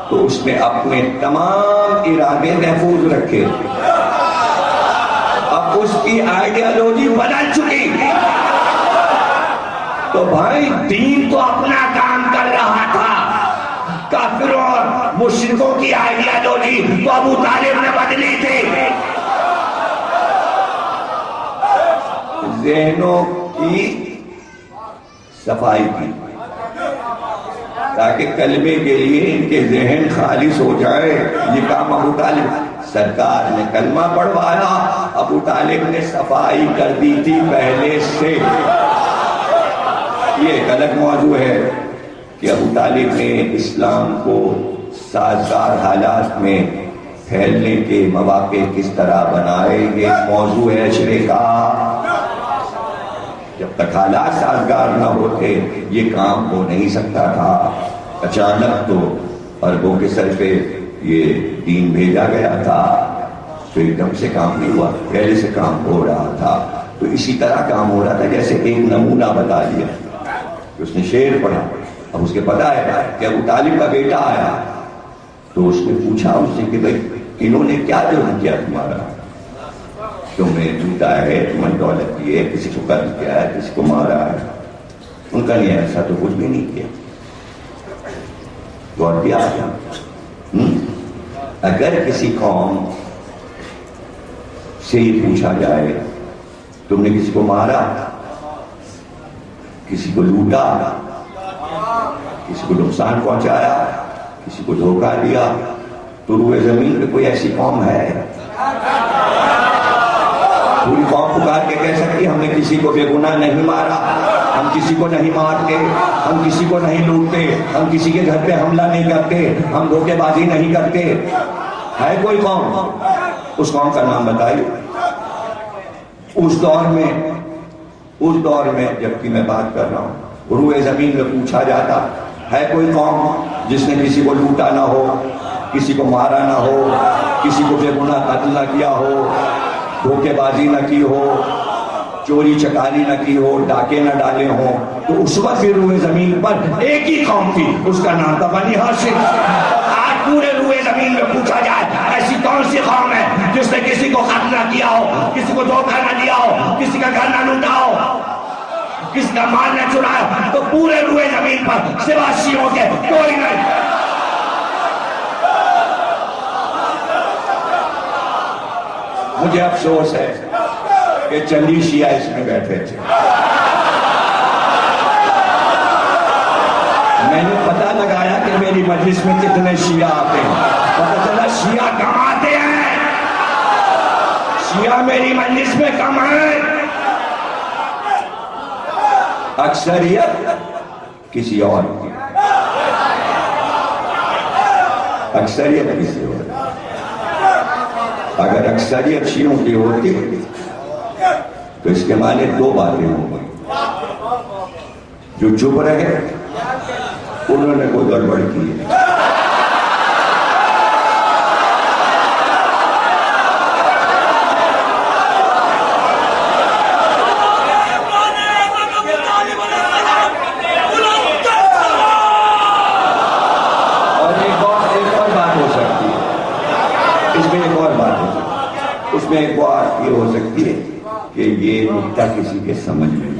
A: تو اس نے اپنے تمام ارادے محفوظ رکھے. اب اس کی آئیڈیالوجی بدل چکی. تو بھائی دین تو اپنا کام کر رہا تھا، کافروں اور مشرکوں کی آئیڈیالوجی تو ابو طالب نے بدلی تھی. ذہنوں کی صفائی کی تاکہ کلمے کے لیے ان کے ذہن خالص ہو جائے. یہ کام ابو طالب، سرکار نے کلمہ پڑھوایا، ابو طالب نے صفائی کر دی تھی پہلے سے. یہ ایک الگ موضوع ہے کہ ابو طالب نے اسلام کو سازگار حالات میں پھیلنے کے مواقع کس طرح بنائے. یہ موضوع ہے عشرے کا. جب تک حالات سازگار نہ ہوتے یہ کام ہو نہیں سکتا تھا. اچانک تو عربوں کے سر پہ یہ دین بھیجا گیا تھا تو ایک دم سے کام نہیں ہوا، پہلے سے کام ہو رہا تھا. تو اسی طرح کام ہو رہا تھا. جیسے ایک نمونہ بتا دیا کہ اس نے شعر پڑھا. اب اس کے پتا ہے کہ ابو طالب کا بیٹا آیا تو اس نے پوچھا اس سے کہ بھائی انہوں نے کیا جرم کیا تمہارا، تمہیں جوتا ہے، تمہیں دولت دی ہے، کسی کو قتل کیا ہے، کسی کو مارا ہے. ان کا نہیں، ایسا تو کچھ بھی نہیں کیا. تو اور کیا اگر کسی قوم سے یہ پوچھا جائے تم نے کسی کو مارا، کسی کو لوٹا، کسی کو نقصان پہنچایا، کسی کو دھوکہ دیا، تو روئے زمین پہ کوئی ایسی قوم ہے؟ پوری قوم پکار کے کہہ سکتی ہم نے کسی کو بے گناہ نہیں مارا، ہم کسی کو نہیں مارتے، ہم کسی کو نہیں لوٹتے، ہم کسی کے گھر پہ حملہ نہیں کرتے، ہم دھوکے بازی نہیں کرتے. ہے کوئی قوم؟ اس قوم کا نام بتائیے. اس دور میں جبکہ میں بات کر رہا ہوں، روئے زمین میں پوچھا جاتا ہے کوئی قوم جس نے کسی کو لوٹا نہ ہو، کسی کو مارا نہ ہو، کسی کو بے گناہ قتل نہ کیا ہو، دھوکے بازی نہ کی ہو، چوری چکاری نہ کی ہو، ڈاکے نہ ڈالے ہوں، تو اس وقت بھی روئے زمین پر ایک ہی قوم تھی، اس کا نام تھا بنی ہاشم۔ آج پورے روئے زمین میں پوچھا جائے ایسی کون سی قوم ہے جس نے کسی کو قتل نہ کیا ہو، کسی کو دھوکہ نہ دیا ہو، کسی کا گھر نہ لوٹا ہو، کسی کا مال نہ چرایا، تو پورے روئے زمین پر سوا شیعوں کے کوئی نہیں۔ مجھے افسوس ہے کہ چندی شیعہ اس میں بیٹھے تھے۔ میں نے پتہ لگایا کہ میری مجلس میں کتنے شیعہ آتے ہیں، پتہ چلا شیعہ کم آتے ہیں، شیعہ میری مجلس میں کم ہیں، اکثریت کسی اور کی، اکثریت کسی اور۔ اگر اکثریت شیعوں کی ہوتی تو اس کے معنی دو باتیں ہوں گی، جو چپ رہے انہوں نے کوئی گڑبڑ کی ہے، اس میں ایک بات یہ ہو سکتی ہے کہ یہ نکتہ کسی کے سمجھ میں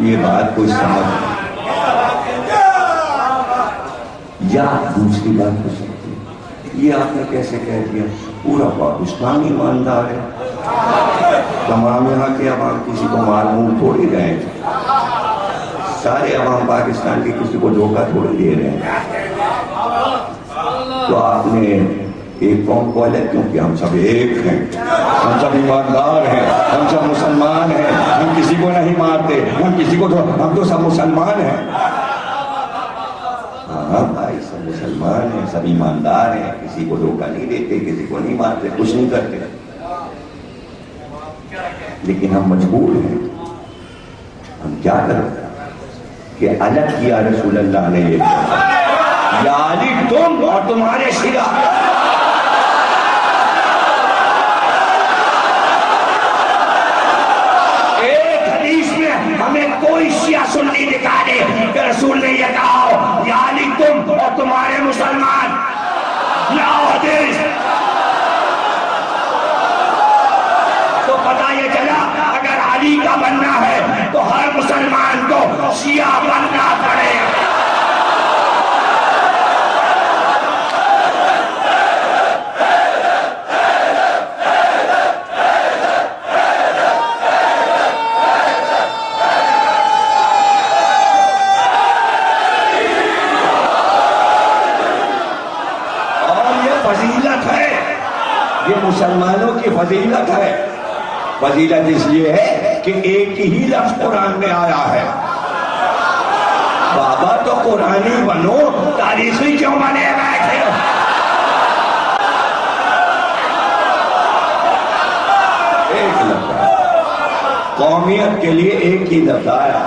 A: یہ بات کوئی سمجھ یا دوسری بات ہو سکتی ہے، یہ آپ نے کیسے کہہ دیا پورا پاکستان ایماندار ہے، تمام یہاں کے عوام کسی کو معلوم تھوڑی رہے ہیں، سارے عوام پاکستان کے کسی کو دھوکہ تھوڑی دے رہے ہیں، تو آپ نے ایک قوم کو الگ کیوں کہ ہم سب ایک ہیں، ہم سب ایماندار ہیں، ہم سب مسلمان ہیں، ہم کسی کو نہیں مارتے، ہم تو سب مسلمان ہیں۔ ہاں بھائی سب مسلمان ہیں، سب ایماندار ہیں، کسی کو دھوکہ نہیں دیتے، کسی کو نہیں مارتے، کچھ نہیں کرتے، لیکن ہم مجبور ہیں، ہم کیا کریں کہ الگ کیا رسول اللہ نے یہ کہا یا علی تم اور تمہارے شیعہ۔ ایک حدیث میں ہمیں کوئی شیعہ سنی دکھا دے کہ رسول نے یہ کہا ہو یا علی تم اور تمہارے مسلمان، لاؤ حدیث، تو پتہ یہ چلا اگر علی کا بننا ہے تو ہر مسلمان کو شیعہ بننا پڑے گا۔ یہ مسلمانوں کی فضیلت ہے، فضیلت اس لیے ہے کہ ایک ہی لفظ قرآن میں آیا ہے، بابا تو قرآنی بنو، تاریخی کیوں بنے بیٹھے ہو؟ ایک لفظ قومیت کے لیے ایک ہی لفظ آیا،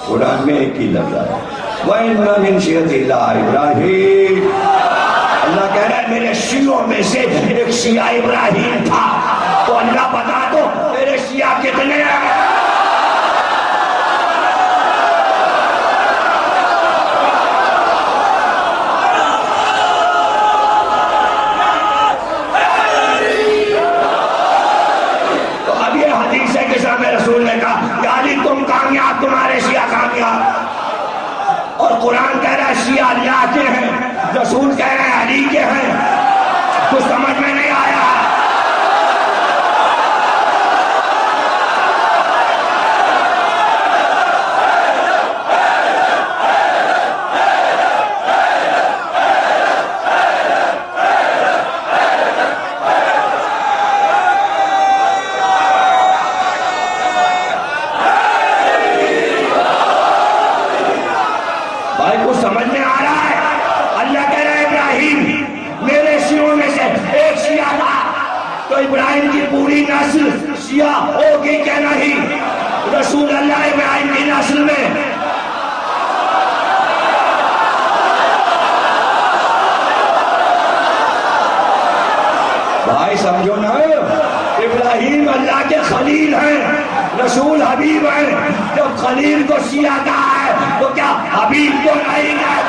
A: قرآن میں ایک ہی لفظ آیا، وَإِنَّ مِن شِيَعَتِهِ إِبْرَاهِيمَ۔ اللہ کہہ رہا ہے میرے شیعوں میں سے ایک شیعہ ابراہیم تھا، تو اللہ بتا دو میرے شیعہ کتنے ہیں؟ تو اب یہ حدیث ہے کہ صاحب رسول نے کہا یا علی تم کامیاب، تمہارے شیعہ کامیاب، اور قرآن کہہ رہا ہے شیعہ اللہ کے ہیں، رسول کہہ رہے ہیں علی کے ہیں، کچھ سمجھ میں نہیں آیا۔ بھائی کچھ سمجھ میں آ رہا ہے؟ اللہ کہہ رہا ہے ابراہیم میرے شیعوں خلیل ہیں، رسول حبیب ہیں. جب خلیل کو شیعہ کہا ہے تو کیا حبیب کو نہیں ہے؟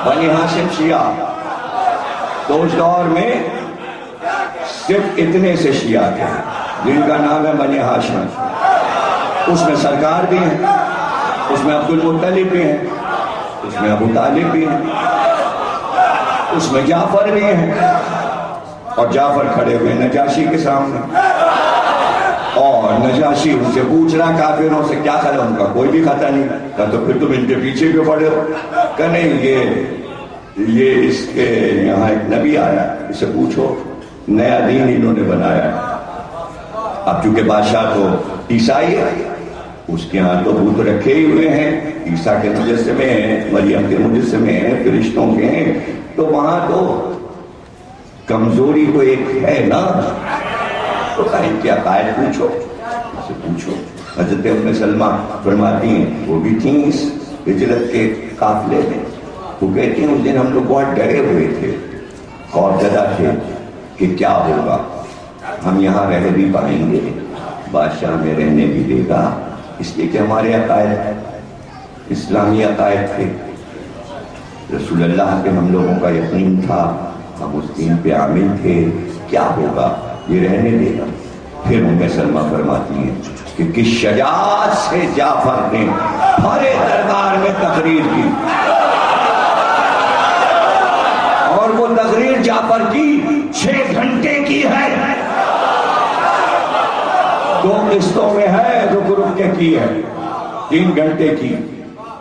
A: بنی ہاشم شیعہ تو اس دور میں صرف اتنے سے شیعہ تھے جن کا نام ہے بنی ہاشم. اس میں سرکار بھی ہیں، اس میں عبد المطلب بھی ہیں، اس میں ابو طالب بھی ہیں، اس میں جعفر بھی ہیں. اور جعفر کھڑے ہوئے نجاشی کے سامنے، اور نجاشی ان سے پوچھ رہا کافروں سے کیا خطا، ان کا کوئی بھی خطا نہیں. کہا تو پھر تم ان کے پیچھے کیوں پڑے ہو؟ کہ نہیں، یہ اس کے یہاں ایک نبی آیا، اسے پوچھو، نیا دین انہوں نے بنایا ہے. اب چونکہ بادشاہ تو عیسائی ہے، اس کے ہاں تو بت رکھے ہی ہوئے ہیں، عیسیٰ کے مجسمے ہیں، مریم کے مجسمے ہیں، فرشتوں کے ہیں، تو وہاں تو کمزوری تو ایک ہے نا. تو کہا ان کے عقائد پوچھو، اسے پوچھو. حضرت ام سلمہ فرماتی ہیں وہ بھی تھیں اس ہجرت کے قافلے میں. وہ کہتی ہیں اس دن ہم لوگ بہت ڈرے ہوئے تھے، خوف زدہ تھے کہ کیا ہوگا، ہم یہاں رہ بھی پائیں گے، بادشاہ میں رہنے بھی دے گا، اس لیے کہ ہمارے عقائد اسلامی عقائد تھے، رسول اللہ پہ ہم لوگوں کا یقین تھا، ہم اس دین پہ عامل تھے، کیا ہوگا، یہ رہنے دے گا. پھر ام سلمہ فرماتی ہیں کہ کس شجاعت سے جعفر نے ہمارے دربار میں تقریر کی، اور وہ تقریر جعفر کی 6 گھنٹے کی ہے، 2 قسطوں میں ہے، رک رک کے کی ہے، 3 گھنٹے کی،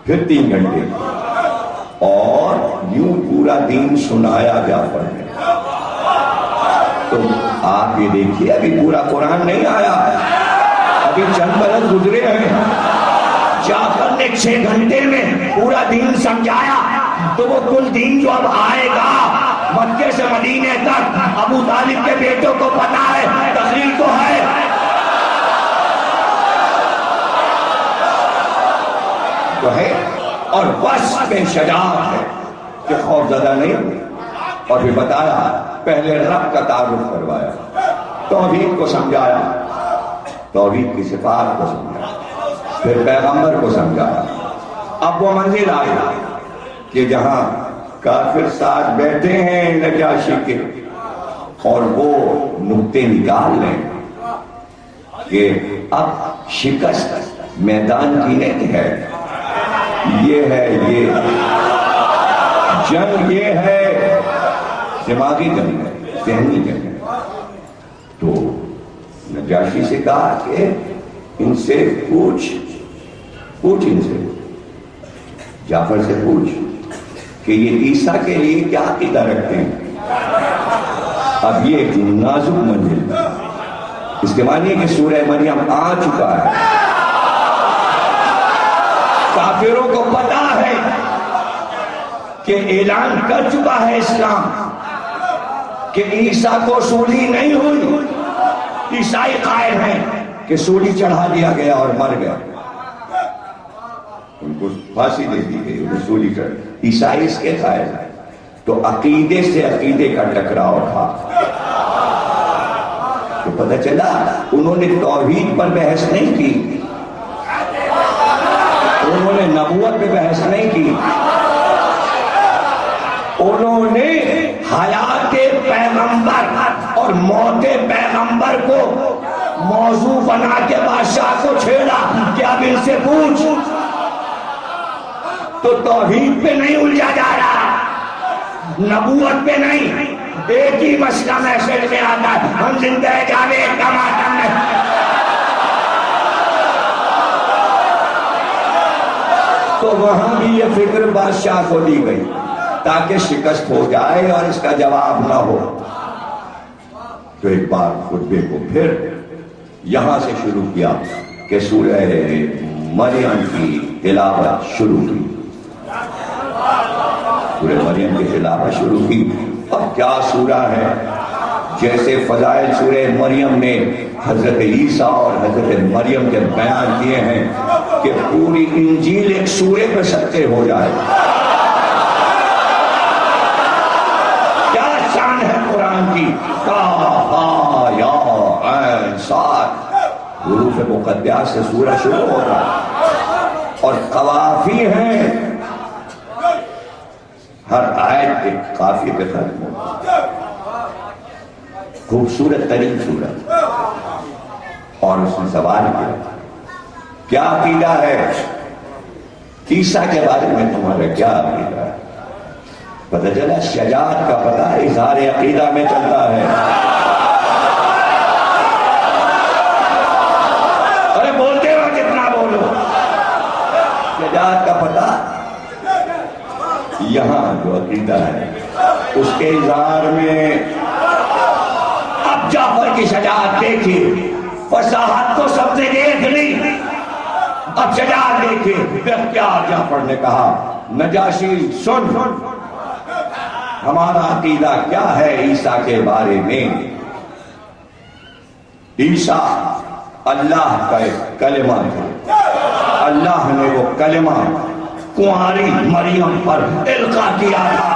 A: پھر 3 گھنٹے کی، اور یوں پورا دین سنایا جعفر نے. تو آپ یہ دیکھیے ابھی پورا قرآن نہیں آیا، ابھی چند برس گزرے ہیں. جعفر نے 6 گھنٹے میں پورا دین سمجھایا، تو وہ کل دین جو اب آئے گا مکے سے مدینے تک، ابو طالب کے بیٹوں کو پتا ہے، تقریر تو ہے. تو ہے، اور بس میں شجاعت ہے کہ خوف زدہ نہیں ہوئی. اور پھر بتایا، پہلے رب کا تعارف کروایا، توحید کو سمجھایا، توحید کی صفات کو سمجھایا، پھر پیغمبر کو سمجھایا. اب وہ منزل آئی کہ جہاں کافر ساتھ بیٹھے ہیں نجاشی کے، اور وہ نقطے نکال لیں کہ اب شکست میدان کی نہیں ہے، یہ ہے، یہ جنگ، یہ ہے دماغی جنگ ہے، ذہنی جنگ ہے. تو نجاشی سے کہا کہ ان سے پوچھ ان سے، جعفر سے پوچھ کہ یہ عیسیٰ کے لیے کیا عقیدہ رکھتے ہیں. اب یہ ایک نازک منزل ہے، اس کے معنی کہ سورہ مریم آ چکا ہے، کافروں کو پتا ہے کہ اعلان کر چکا ہے اسلام کہ عیسیٰ کو سولی نہیں ہوئی. عیسائی قائل ہیں کہ سولی چڑھا دیا گیا اور مر گیا، ان کو پھانسی دے دی گئی، انہیں سولی چڑھ. عیسائی اس کے قائل ہیں. تو عقیدے سے عقیدے کا ٹکراؤ تھا. تو پتہ چلا انہوں نے توحید پر بحث نہیں کی، انہوں نے نبوت پہ بحث نہیں کی، انہوں نے حیات پیغمبر اور موت پیغمبر کو موضوع بنا کے بادشاہ کو چھیڑا کہ اب ان سے پوچھ. تو توحید پہ نہیں الجھا جا رہا، نبوت پہ نہیں، ایک ہی مسئلہ میسج میں آتا ہے، ہم زندہ جاوید کا ماتم ہے. تو وہاں بھی یہ فکر بادشاہ کو دی گئی تاکہ شکست ہو جائے اور اس کا جواب نہ ہو. تو ایک بار خطبے کو پھر یہاں سے شروع کیا کہ سورہ مریم کی تلاوت شروع کی، سورہ مریم کی تلاوت شروع کی. اور کیا سورہ ہے جیسے فضائل سورہ مریم میں حضرت عیسیٰ اور حضرت مریم کے بیان کیے ہیں کہ پوری انجیل ایک سورے پہ سطح ہو جائے. کیا شان ہے قرآن کی. ہا یا عین صاد حروف مقطعات سے سورہ شروع ہوتا ہے اور قوافی ہیں. ہر آیت ایک قافیے پہ ختم ہوتا ہے. خوبصورت ترین سورت. اور اس نے سوال کیا عقیدہ ہے عیسیٰ کے بارے میں تمہارا کیا عقیدہ ہے؟ پتہ چلا شجاعت کا پتہ اظہار عقیدہ میں چلتا ہے. ارے بولتے ہو کتنا بولو. شجاعت کا پتہ یہاں جو عقیدہ ہے اس کے اظہار میں. اب جعفر کی شجاعت دیکھیے. فصاحت تو سب سے دیکھ لی, اب شجاعت دیکھیے. کیا جعفر نے کہا, نجاشی سن ہمارا عقیدہ کیا ہے عیسیٰ کے بارے میں. عیسیٰ اللہ کا ایک کلمہ تھا. اللہ نے وہ کلمہ کنواری مریم پر القا کیا تھا.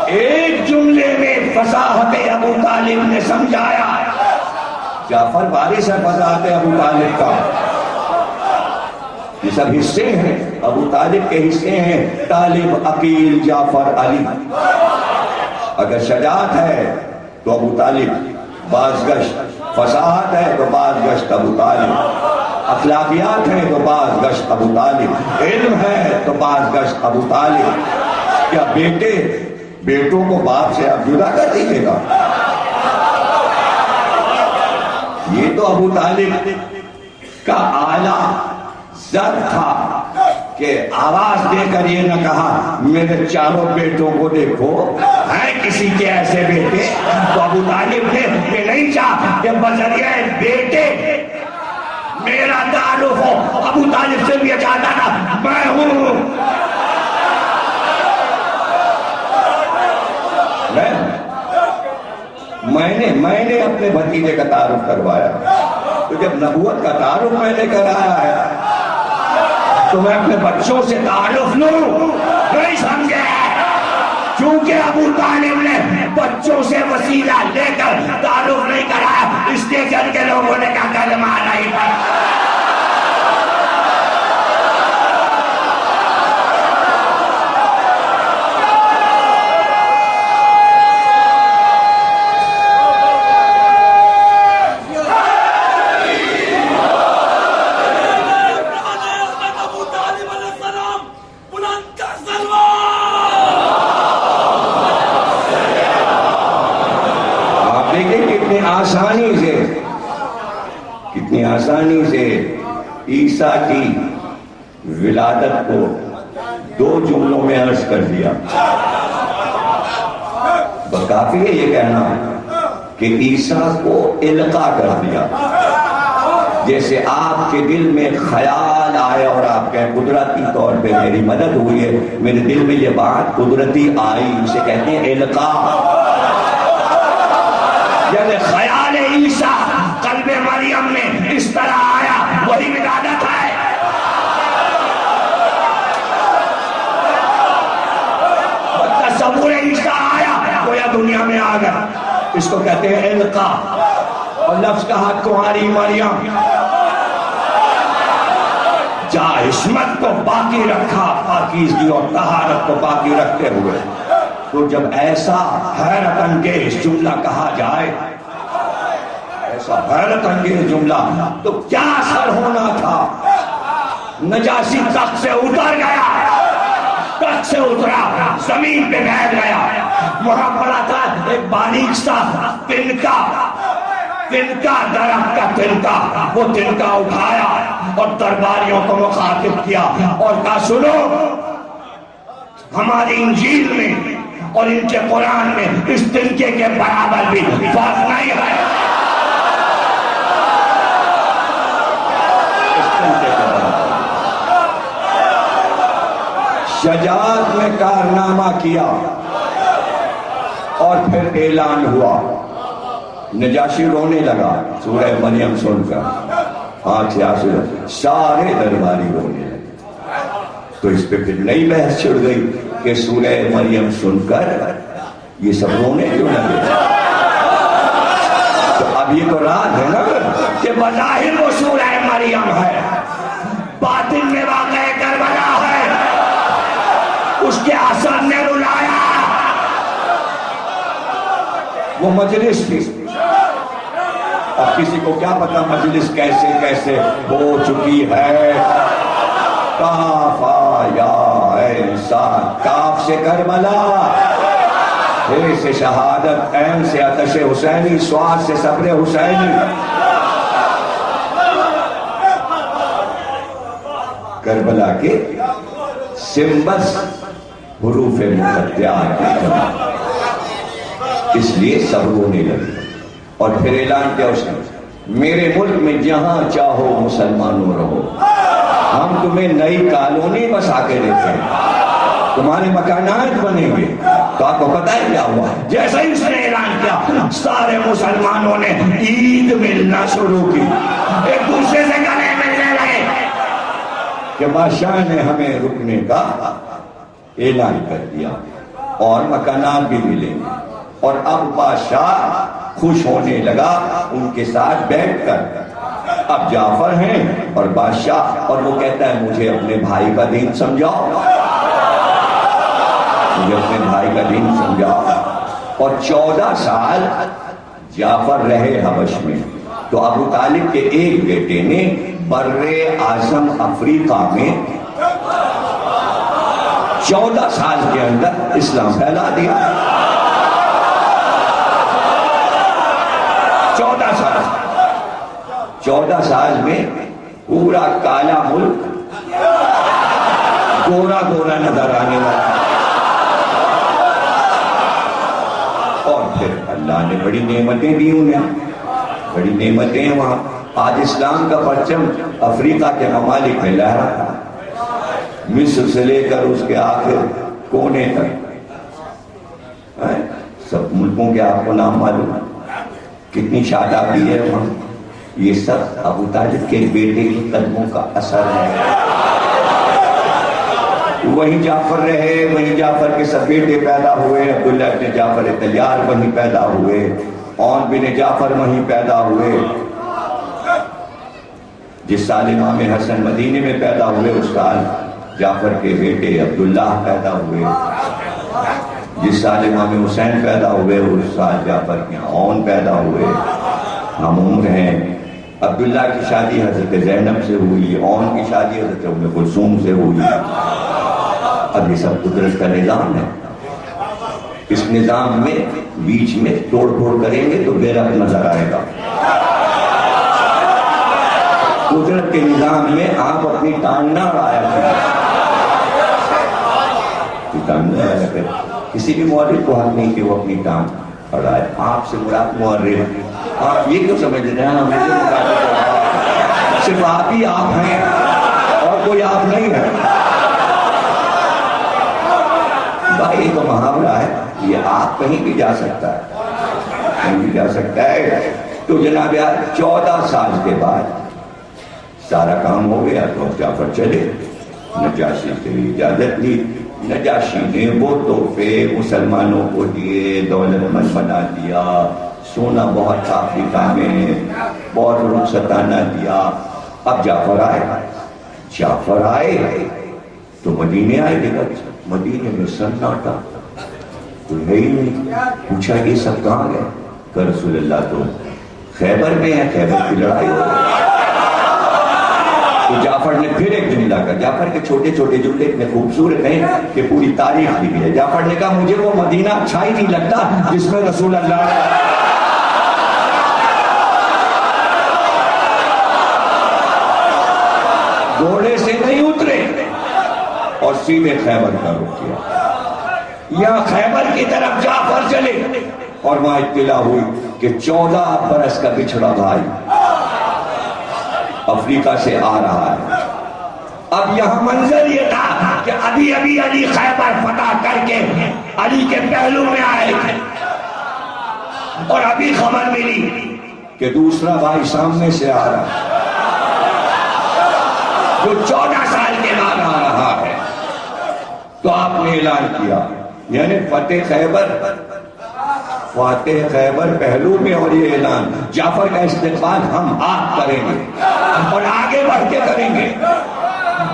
A: ایک جملے میں فصاحت ابو طالب نے سمجھایا. جعفر وارث ہے فصاحت ابو طالب کا. یہ سب حصے ہیں, ابو طالب کے حصے ہیں. طالب, عقیل, جعفر, علی. اگر شجاعت ہے تو ابو طالب, بازگشت. فصاحت ہے تو بازگشت ابو طالب. اخلاقیات ہیں تو بازگشت ابو طالب. علم ہے تو بازگشت ابو طالب. کیا بیٹوں کو باپ سے اب جدا کر دیجیے گا؟ یہ تو ابو طالب کا اعلیٰ زد تھا کہ آواز دے کر یہ نہ کہا میرے چاروں بیٹوں کو دیکھو, ہے کسی کے ایسے بیٹے. تو ابو طالب نے یہ نہیں چاہا کہ بذریعہ بیٹے میرا تعلق ہو. ابو طالب سے بھی یہ چاہتا تھا میں ہوں. میں نے اپنے بھتیجے کا تعارف کروایا. تو جب نبوت کا تعارف میں نے کرایا ہے تو میں اپنے بچوں سے تعارف لوں, نہیں سمجھے. چونکہ ابو طالب نے بچوں سے وسیلہ لے کر تعارف نہیں کرایا, اسٹیشن کے لوگوں نے کہا کلمہ نہیں پڑھا. کتنی آسانی سے عیسیٰ کی ولادت کو 2 جملوں میں عرض کر دیا. بس کافی ہے یہ کہنا کہ عیسیٰ کو القا کر دیا. جیسے آپ کے دل میں خیال آئے اور آپ کہیں قدرتی طور پہ میری مدد ہوئی ہے, میرے دل میں یہ بات قدرتی آئی, اسے کہتے ہیں القا. یعنی خیال عیسیٰ قلب مریم میں اس طرح آیا, وہی ولادت ہے. تصور عیسیٰ آیا گویا دنیا میں آ گیا. اس کو کہتے ہیں القا. اور لفظ کہا کنواری مریم, جا عصمت کو باقی رکھا, پاکیزگی اور طہارت کو باقی رکھتے ہوئے. تو جب ایسا حیرت انگیز جملہ کہا جائے, ایسا حیرت انگیز جملہ, تو کیا اثر ہونا تھا. نجاشی تخت سے اتر گیا, تخت سے اترا, زمین پہ بیٹھ گیا. وہاں پڑا تھا ایک باریک سا تنکا, درخت کا تنکا. وہ تنکا اٹھایا اور درباریوں کو مخاطب کیا اور کہا سنو, ہماری انجیل میں اور ان کے قرآن میں اس تنکے کے برابر بھی فرق نہیں ہے. شجاعت میں نے کارنامہ کیا اور پھر اعلان ہوا. نجاشی رونے لگا سورہ مریم سن کر، آنکھ سے آنسو سارے درباری رونے لگے. تو اس پہ پھر نئی بحث چھڑ گئی کہ سورہ مریم سن کر یہ سب رونے کیوں لگے. تو اب یہ تو رات ہے نا کہ بظاہر وہ سورہ مریم ہے، باطن میں واقع کربلا ہے، اس کے اثر نے رلایا. وہ مجلس تھی. اب کسی کو کیا پتا مجلس کیسے کیسے ہو چکی ہے. کاف یا انسان، کاف سے کربلا، اے سے شہادت، عین سے آتش حسینی، صاد سے صبر حسینی. کربلا کے سمبس حروف مقطعات کی جمع، اس لیے سب رونے لگے. اور پھر اعلان کیا اس نے، میرے ملک میں جہاں چاہو مسلمانوں رہو، ہم تمہیں نئی کالونی بسا کے دیتے ہیں، تمہارے مکانات بنیں گے. تو آپ کو پتہ ہے کیا ہوا؟ جیسا ہی اس نے اعلان کیا سارے مسلمانوں نے عید ملنا شروع کی، ایک دوسرے سے گلے ملنے لگے کہ بادشاہ نے ہمیں رکنے کا اعلان کر دیا اور مکانات بھی ملیں گے. اور اب بادشاہ خوش ہونے لگا ان کے ساتھ بیٹھ کر. اب جعفر ہیں اور بادشاہ، اور وہ کہتا ہے مجھے اپنے بھائی کا دین سمجھاؤ، مجھے اپنے بھائی کا دین سمجھاؤ. اور 14 سال جعفر رہے حبش میں. تو ابو طالب کے ایک بیٹے نے بر اعظم افریقہ میں 14 سال کے اندر اسلام پھیلا دیا. 14 سال میں پورا کالا ملک گورا گورا نظر آنے لگا. اور پھر اللہ نے بڑی نعمتیں دی انہیں، بڑی نعمتیں ہیں وہاں. آج اسلام کا پرچم افریقہ کے ممالک میں لہرا تھا، مصر سے لے کر اس کے آخر کونے تک. سب ملکوں کے آپ کو نام معلوم، کتنی شادابی ہے وہاں. یہ سب ابو طالب کے بیٹے کے قدموں کا اثر ہے. وہیں جعفر رہے، وہیں جعفر کے سب بیٹے پیدا ہوئے. عبداللہ ابن جعفر طیار وہیں پیدا ہوئے، اون بن جعفر وہیں پیدا ہوئے. جس سال امام حسن مدینے میں پیدا ہوئے اس سال جعفر کے بیٹے عبداللہ پیدا ہوئے. جس سال امام حسین پیدا ہوئے اس سال جعفر کے اون پیدا ہوئے. ہم عمر ہیں. عبداللہ کی شادی حضرت زینب سے ہوئی، اون کی شادی حضرت ام کلثوم سے ہوئی. اب یہ سب قدرت کا نظام ہے. اس نظام میں بیچ میں توڑ پھوڑ کریں گے تو بے رحم نظر آئے گا. قدرت کے نظام میں آپ اپنی ٹانگ نہ اڑایا کریں. کسی بھی مورخ کو حق نہیں کہ وہ اپنی ٹانگ اڑائے. آپ سے مراد مورخ، آپ یہ کیوں سمجھ رہے ہیں مجھے صرف آپ ہی آپ ہیں اور کوئی آپ نہیں ہے. بھائی یہ تو محاورہ ہے، یہ آپ کہیں بھی جا سکتا ہے، کہیں بھی جا سکتا ہے. تو جناب یار 14 سال کے بعد سارا کام ہو گیا تو جعفر چلے. نجاشی سے اجازت لی. نجاشی نے وہ تحفے مسلمانوں کو دیے، دولت مند بنا دیا، سونا بہت افریقہ میں، بہت رخصتانہ دیا. اب جعفر آئے تو مدینے آئے. دیکھا مدینے میں سناٹا، تو ہے ہی نہیں. پوچھا یہ سب کہاں گئے؟ کہ رسول اللہ تو خیبر میں ہے، خیبر کی لڑائی ہو رہی. تو جعفر نے پھر ایک جملہ کہا. جعفر کے چھوٹے چھوٹے جملے اتنے خوبصورت ہیں کہ پوری تاریخ لکھی ہے. جعفر نے کہا مجھے وہ مدینہ اچھا ہی نہیں لگتا جس میں رسول اللہ گھوڑے سے نہیں اترے اور سیدھے خیبر کا رخ کیا. یا خیبر کی طرف جعفر چلے اور وہاں اطلاع ہوئی کہ 14 برس کا بچھڑا بھائی افریقہ سے آ رہا ہے. اب یہاں منظر یہ تھا کہ ابھی ابھی علی خیبر فتح کر کے علی کے پہلو میں آئے تھے، اور ابھی خبر ملی کہ دوسرا بھائی سامنے سے آ رہا ہے جو 14 سال کے بعد آ رہا ہے۔ تو آپ نے اعلان کیا، یعنی فتح خیبر پہلو میں، اور یہ اعلان جعفر کا استقبال ہم آپ کریں گے، اور آگے بڑھ کے کریں گے،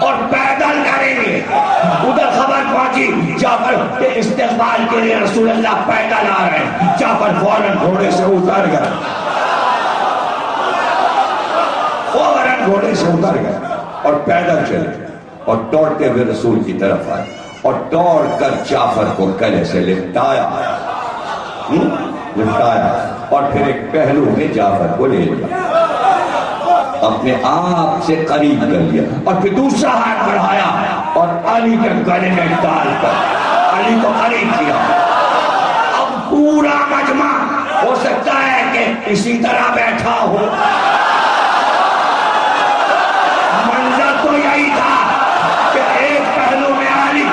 A: اور پیدل کریں گے۔ ادھر خبر پہنچی جعفر کے استقبال کے لیے رسول اللہ پیدل آ رہے ہیں، جعفر فوراً گھوڑے سے اتر گئے، فوراً گھوڑے سے اتر گئے اور پیدل چلے، اور دوڑتے ہوئے رسول کی طرف آئے، اور دوڑ کر جعفر کو گلے سے لپٹایا، اور پھر ایک پہلو میں جعفر کو لے لیا، اپنے آپ سے قریب کر لیا، اور پھر دوسرا ہاتھ بڑھایا اور علی کے گلے میں ڈال کر علی کو قریب کیا۔ اب پورا مجمع ہو سکتا ہے کہ اسی طرح بیٹھا ہو، منظر تو یہی تھا کہ ایک پہلو میں علی،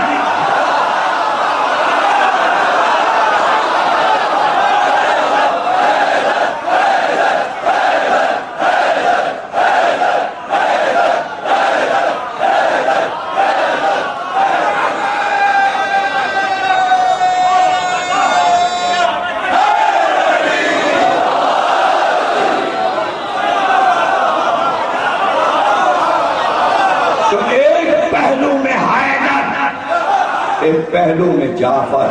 A: ایک پہلو میں جعفر،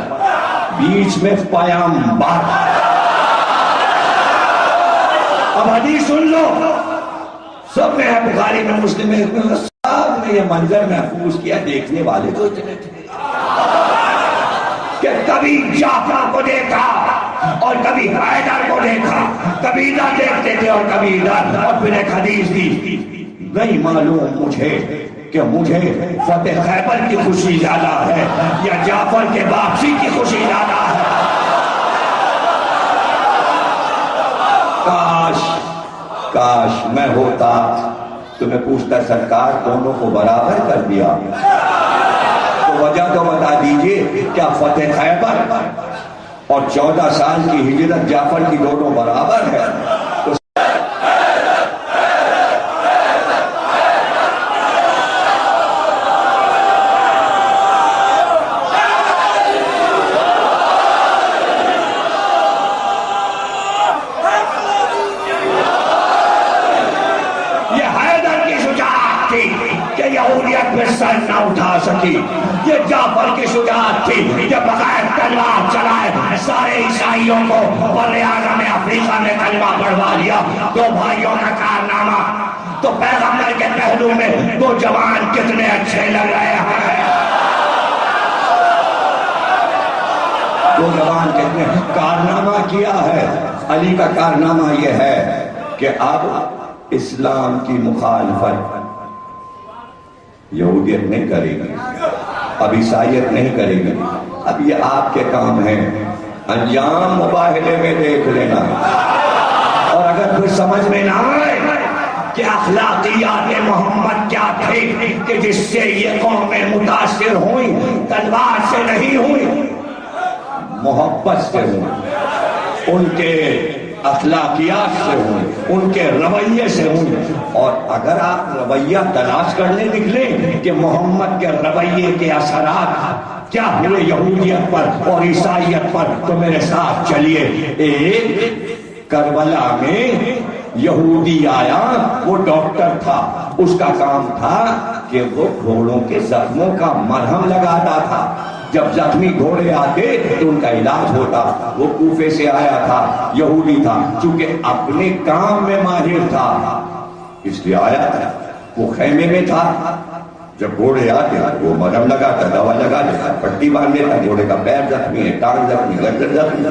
A: بیچ میں پیغمبر۔ اب حدیث سن لو، سب میں ہے، بخاری میں، مسلم میں، سب نے یہ منظر محفوظ کیا۔ دیکھنے والے تو اتنے تھے کہ کبھی جعفر کو دیکھا اور کبھی حیدر کو دیکھا، کبھی ادھر دیکھتے تھے اور کبھی ادھر، اور پھر ایک حدیث دی، نہیں معلوم مجھے کہ مجھے فتح خیبر کی خوشی زیادہ ہے یا جعفر کے واپسی کی خوشی زیادہ ہے۔ کاش میں ہوتا تو میں پوچھتا، سرکار دونوں کو برابر کر دیا تو وجہ تو بتا دیجئے، کیا فتح خیبر اور 14 سال کی ہجرت جعفر کی دونوں برابر ہے؟ سر نہ اٹھا سکی، یہ جعفر کی شجاعت تھی کہ بغیر تلوار چلائے سارے عیسائیوں کو بر اعظم افریقہ میں کلمہ پڑھوا لیا۔ دو بھائیوں کا کارنامہ، تو پیغمبر کے پہلو میں دو جوان کتنے اچھے لگ رہے ہیں، دو جوان کتنے کارنامہ کیا ہے۔ علی کا کارنامہ یہ ہے کہ اب اسلام کی مخالفت یہودیت نہیں کرے گی، اب عیسائیت نہیں کرے گی، اب یہ آپ کے کام ہیں، انجام مباہلے میں دیکھ لینا۔ اور اگر پھر سمجھ میں نہ آئے کہ اخلاقیات محمد کیا تھے کہ جس سے یہ قومیں متاثر ہوئیں، تلوار سے نہیں ہوئیں، محبت سے ہوئیں، ان کے اخلاقیات سے ہوئیں، ان کے رویے سے ہوئیں۔ اور اگر آپ رویہ تلاش کرنے نکلیں کہ محمد کے رویے کے اثرات کیا ہوئے یہودیت پر اور عیسائیت پر، تو میرے ساتھ چلیے۔ ایک کربلا میں یہودی آیا، وہ ڈاکٹر تھا، اس کا کام تھا کہ وہ گھوڑوں کے زخموں کا مرہم لگاتا تھا۔ جب زخمی گھوڑے آتے تو ان کا علاج ہوتا۔ وہ کوفے سے آیا تھا، یہودی تھا، چونکہ اپنے کام میں ماہر تھا اس لیے آیا تھا۔ وہ خیمے میں تھا، جب گھوڑے آتے وہ مرہم لگاتا، دوا لگا دیتا، پٹی باندھ دیتا، گھوڑے کا پیر زخمی ہے، ٹانگ زخمی، گردن زخمی۔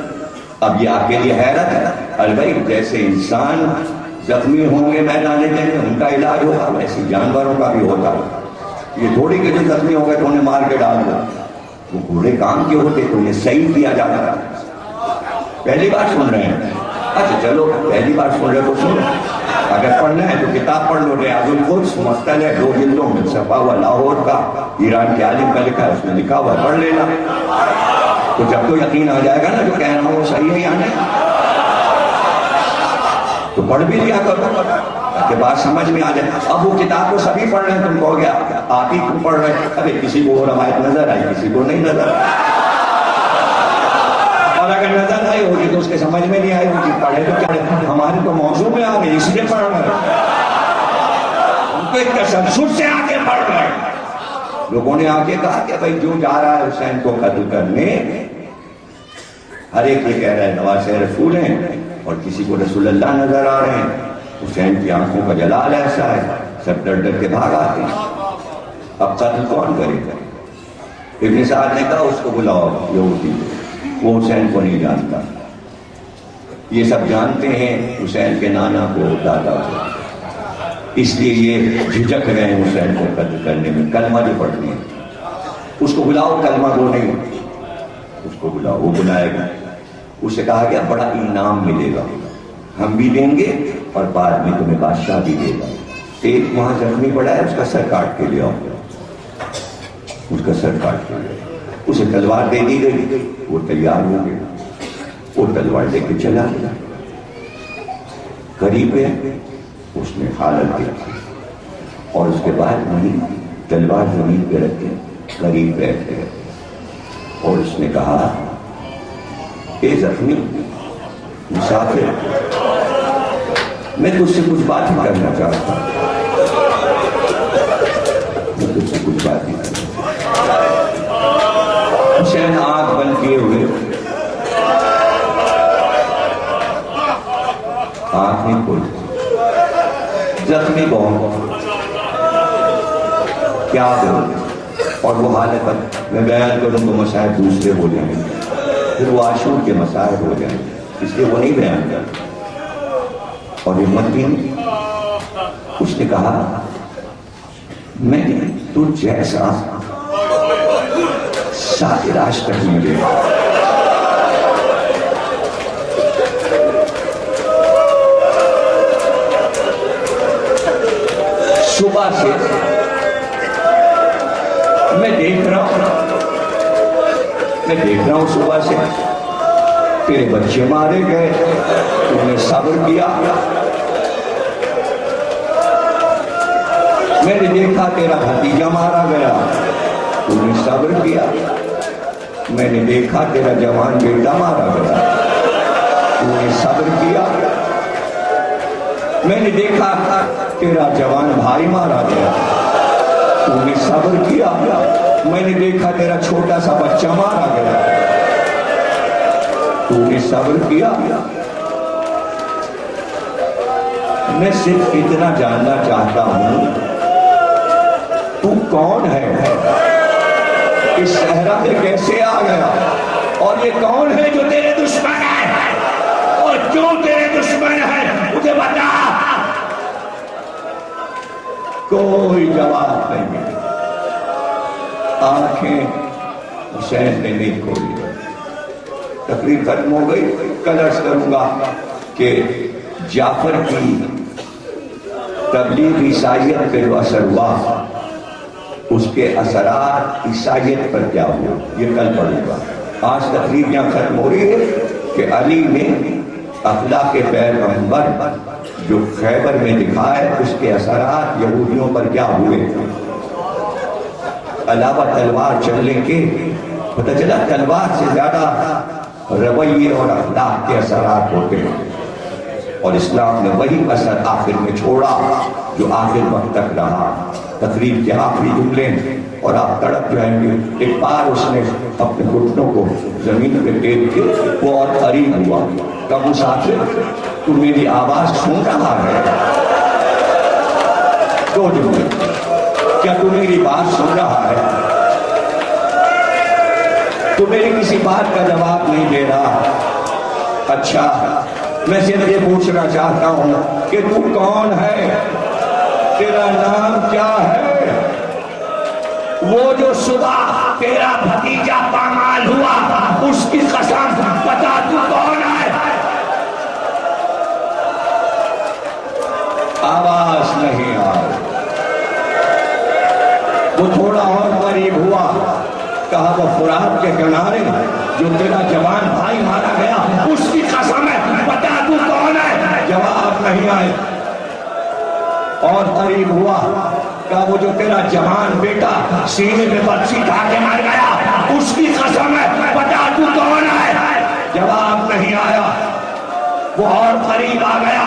A: اب یہ آپ کے لیے حیرت ہے، ارے بھائی جیسے انسان زخمی ہوں گے میدان جنگ میں ان کا علاج ہوگا، ویسے جانوروں کا بھی ہوتا ہے۔ یہ گھوڑے کے جو زخمی ہو گئے تو انہیں مار کے ڈال دو، وہ گھوڑے کام کے ہوتے تو انہیں صحیح کیا جاتا ہے۔ پہلی بار سن رہے ہیں اچھا چلو پہلی بار سن رہے تو سنو، اگر پڑھنا ہے تو کتاب پڑھ لو، ریاض القدس مختل ہے 2 جلدوں میں چھپا ہوا، لاہور کا ایران کے عالم کا لکھا ہے، اس میں لکھا ہوا پڑھ لینا، تو جب تو یقین آ جائے گا نا جو کہہ رہا ہوں وہ صحیح ہے یا نہیں، تو پڑھ بھی لیا کرو کہ بات سمجھ میں آ جائے۔ اب وہ کتاب کو سبھی پڑھ رہے ہیں، تم کہو گے آپ ہی کیوں پڑھ رہے ہیں؟ ارے کسی کو وہ روایت نظر آئی، کسی کو نہیں نظر آئی، اور اگر نظر آئی ہوگی تو اس کے سمجھ میں نہیں آئی ہوگی، پڑھے تو کیا، ہمارے تو موضوع میں آ گئی اس لیے پڑھ رہے ہیں، ہم تو ایک تسلسل سے آگے پڑھ رہے ہیں۔ لوگوں نے آگے کہا کہ بھائی جو جا رہا ہے حسین کو قتل کرنے، ہر ایک یہ کہہ رہا ہے نواسہ رسول ہیں، اور کسی کو رسول اللہ نظر آ رہے ہیں، حسین کی آنکھوں کا جلال ایسا ہے، سب ڈر ڈر کے بھاگ آتے ہیں، اب قتل کون کرے گا؟ ابن سعد نے کہا اس کو بلاؤ، یہودی، وہ حسین کو نہیں جانتا، یہ سب جانتے ہیں حسین کے نانا کو، دادا کو، اس لیے یہ جھجک رہے ہیں حسین کو قتل کرنے میں، کلمہ جو پڑھنی ہے، اس کو بلاؤ، کلمہ وہ نہیں، اس کو بلاؤ، وہ بلائے گا، اسے کہا گیا بڑا انعام ملے گا، ہم بھی دیں گے اور بعد میں تمہیں بادشاہ بھی دے گا، ایک وہاں زخمی پڑا ہے، اس کا سر کاٹ کے لے آؤ، اس کا سر کاٹ کے لے آؤ، اسے تلوار دے دی گئی، وہ تیار ہو گیا، وہ تلوار لے کے چلا گیا، قریب ہے اس نے حالت دیکھی، اور اس کے بعد وہیں تلوار زمین پہ رکھ کے قریب بیٹھ گئے، اور اس نے کہا اے زخمی مسافر، میں تجھ سے کچھ بات ہی کرنا چاہتا ہوں، میں تجھ سے کچھ بات ہی کرنا چاہتا ہوں۔ حسین آنکھ بند کیے ہوئے، آنکھ نہیں کھولی، زخمی کون، کیا کروں، اور وہ حالت میں بیان کروں تو مسائل دوسرے ہو جائیں گے، پھر وہ عاشور کے مسائل ہو جائیں گے، اس لیے وہ نہیں بیان کرتا، اور ہمت بھی نہیں۔ اس نے کہا میں تو جیسا ساتھ آج تک نہیں دیکھا، صبح سے میں دیکھ رہا ہوں صبح سے تیرے بچے مارے گئے، تم نے صبر کیا، میں نے دیکھا تیرا بھتیجا مارا گیا، تم نے صبر کیا، میں نے دیکھا تیرا جوان بیٹا مارا گیا، تم نے صبر کیا، میں نے دیکھا تیرا جوان بھائی مارا گیا، تم نے صبر کیا، میں نے دیکھا تیرا چھوٹا سا بچہ مارا گیا، تو نے صبر کیا۔ میں صرف اتنا جاننا چاہتا ہوں تو کون ہے، اس صحرا میں کیسے آ گیا، اور یہ کون ہے جو تیرے دشمن ہے، اور کیوں تیرے دشمن ہے مجھے بتا۔ کوئی جواب نہیں، آنکھیں حسین نے نہیں کھولی۔ تقریر ختم ہو گئی، کل عرض کروں گا کہ جعفر کی تبلیغ عیسائیت پہ جو اثر ہوا، اس کے اثرات عیسائیت پر کیا ہوا، یہ کل پڑھوں گا۔ آج تقریر یہاں ختم ہو رہی ہے کہ علی نے اخلاق پیغمبر جو خیبر میں دکھائے، اس کے اثرات یہودیوں پر کیا ہوئے۔ علاوہ تلوار چلنے کے پتہ چلا تلوار سے زیادہ رویے اور اخلاق کے اثرات ہوتے ہیں، اور اسلام نے وہی اثر آخر میں چھوڑا جو آخر وقت تک رہا۔ تقریر کے آخری جملے اور آپ تڑپ جائیں گے، ایک بار اس نے اپنے گھٹنوں کو زمین پہ ٹیک کے وہ اور قریب ہوا، کب مسافر تو میری آواز سن رہا ہے؟ دو جملے، کیا تو میری بات سن رہا ہے؟ تو میری کسی بات کا جواب نہیں دے رہا۔ اچھا، میں صرف یہ پوچھنا چاہتا ہوں کہ تو کون ہے، تیرا نام کیا ہے؟ وہ جو صبح تیرا بھتیجا پامال ہوا، اس کی قسم بتا تو کون ہے؟ آواز نہیں آئی۔ وہ تھوڑا اور قریب ہوا، کہا وہ فرات کے کنارے جو تیرا جوان بھائی مارا گیا اس کی قسم ہے، بتا تو کون ہے؟ جواب نہیں آئے۔ اور قریب ہوا، کہا وہ جو تیرا جوان بیٹا سینے میں برچی کھا کے مار گیا اس کی قسم ہے، بتا تو کون ہے؟ جواب نہیں آیا۔ وہ اور قریب آ گیا،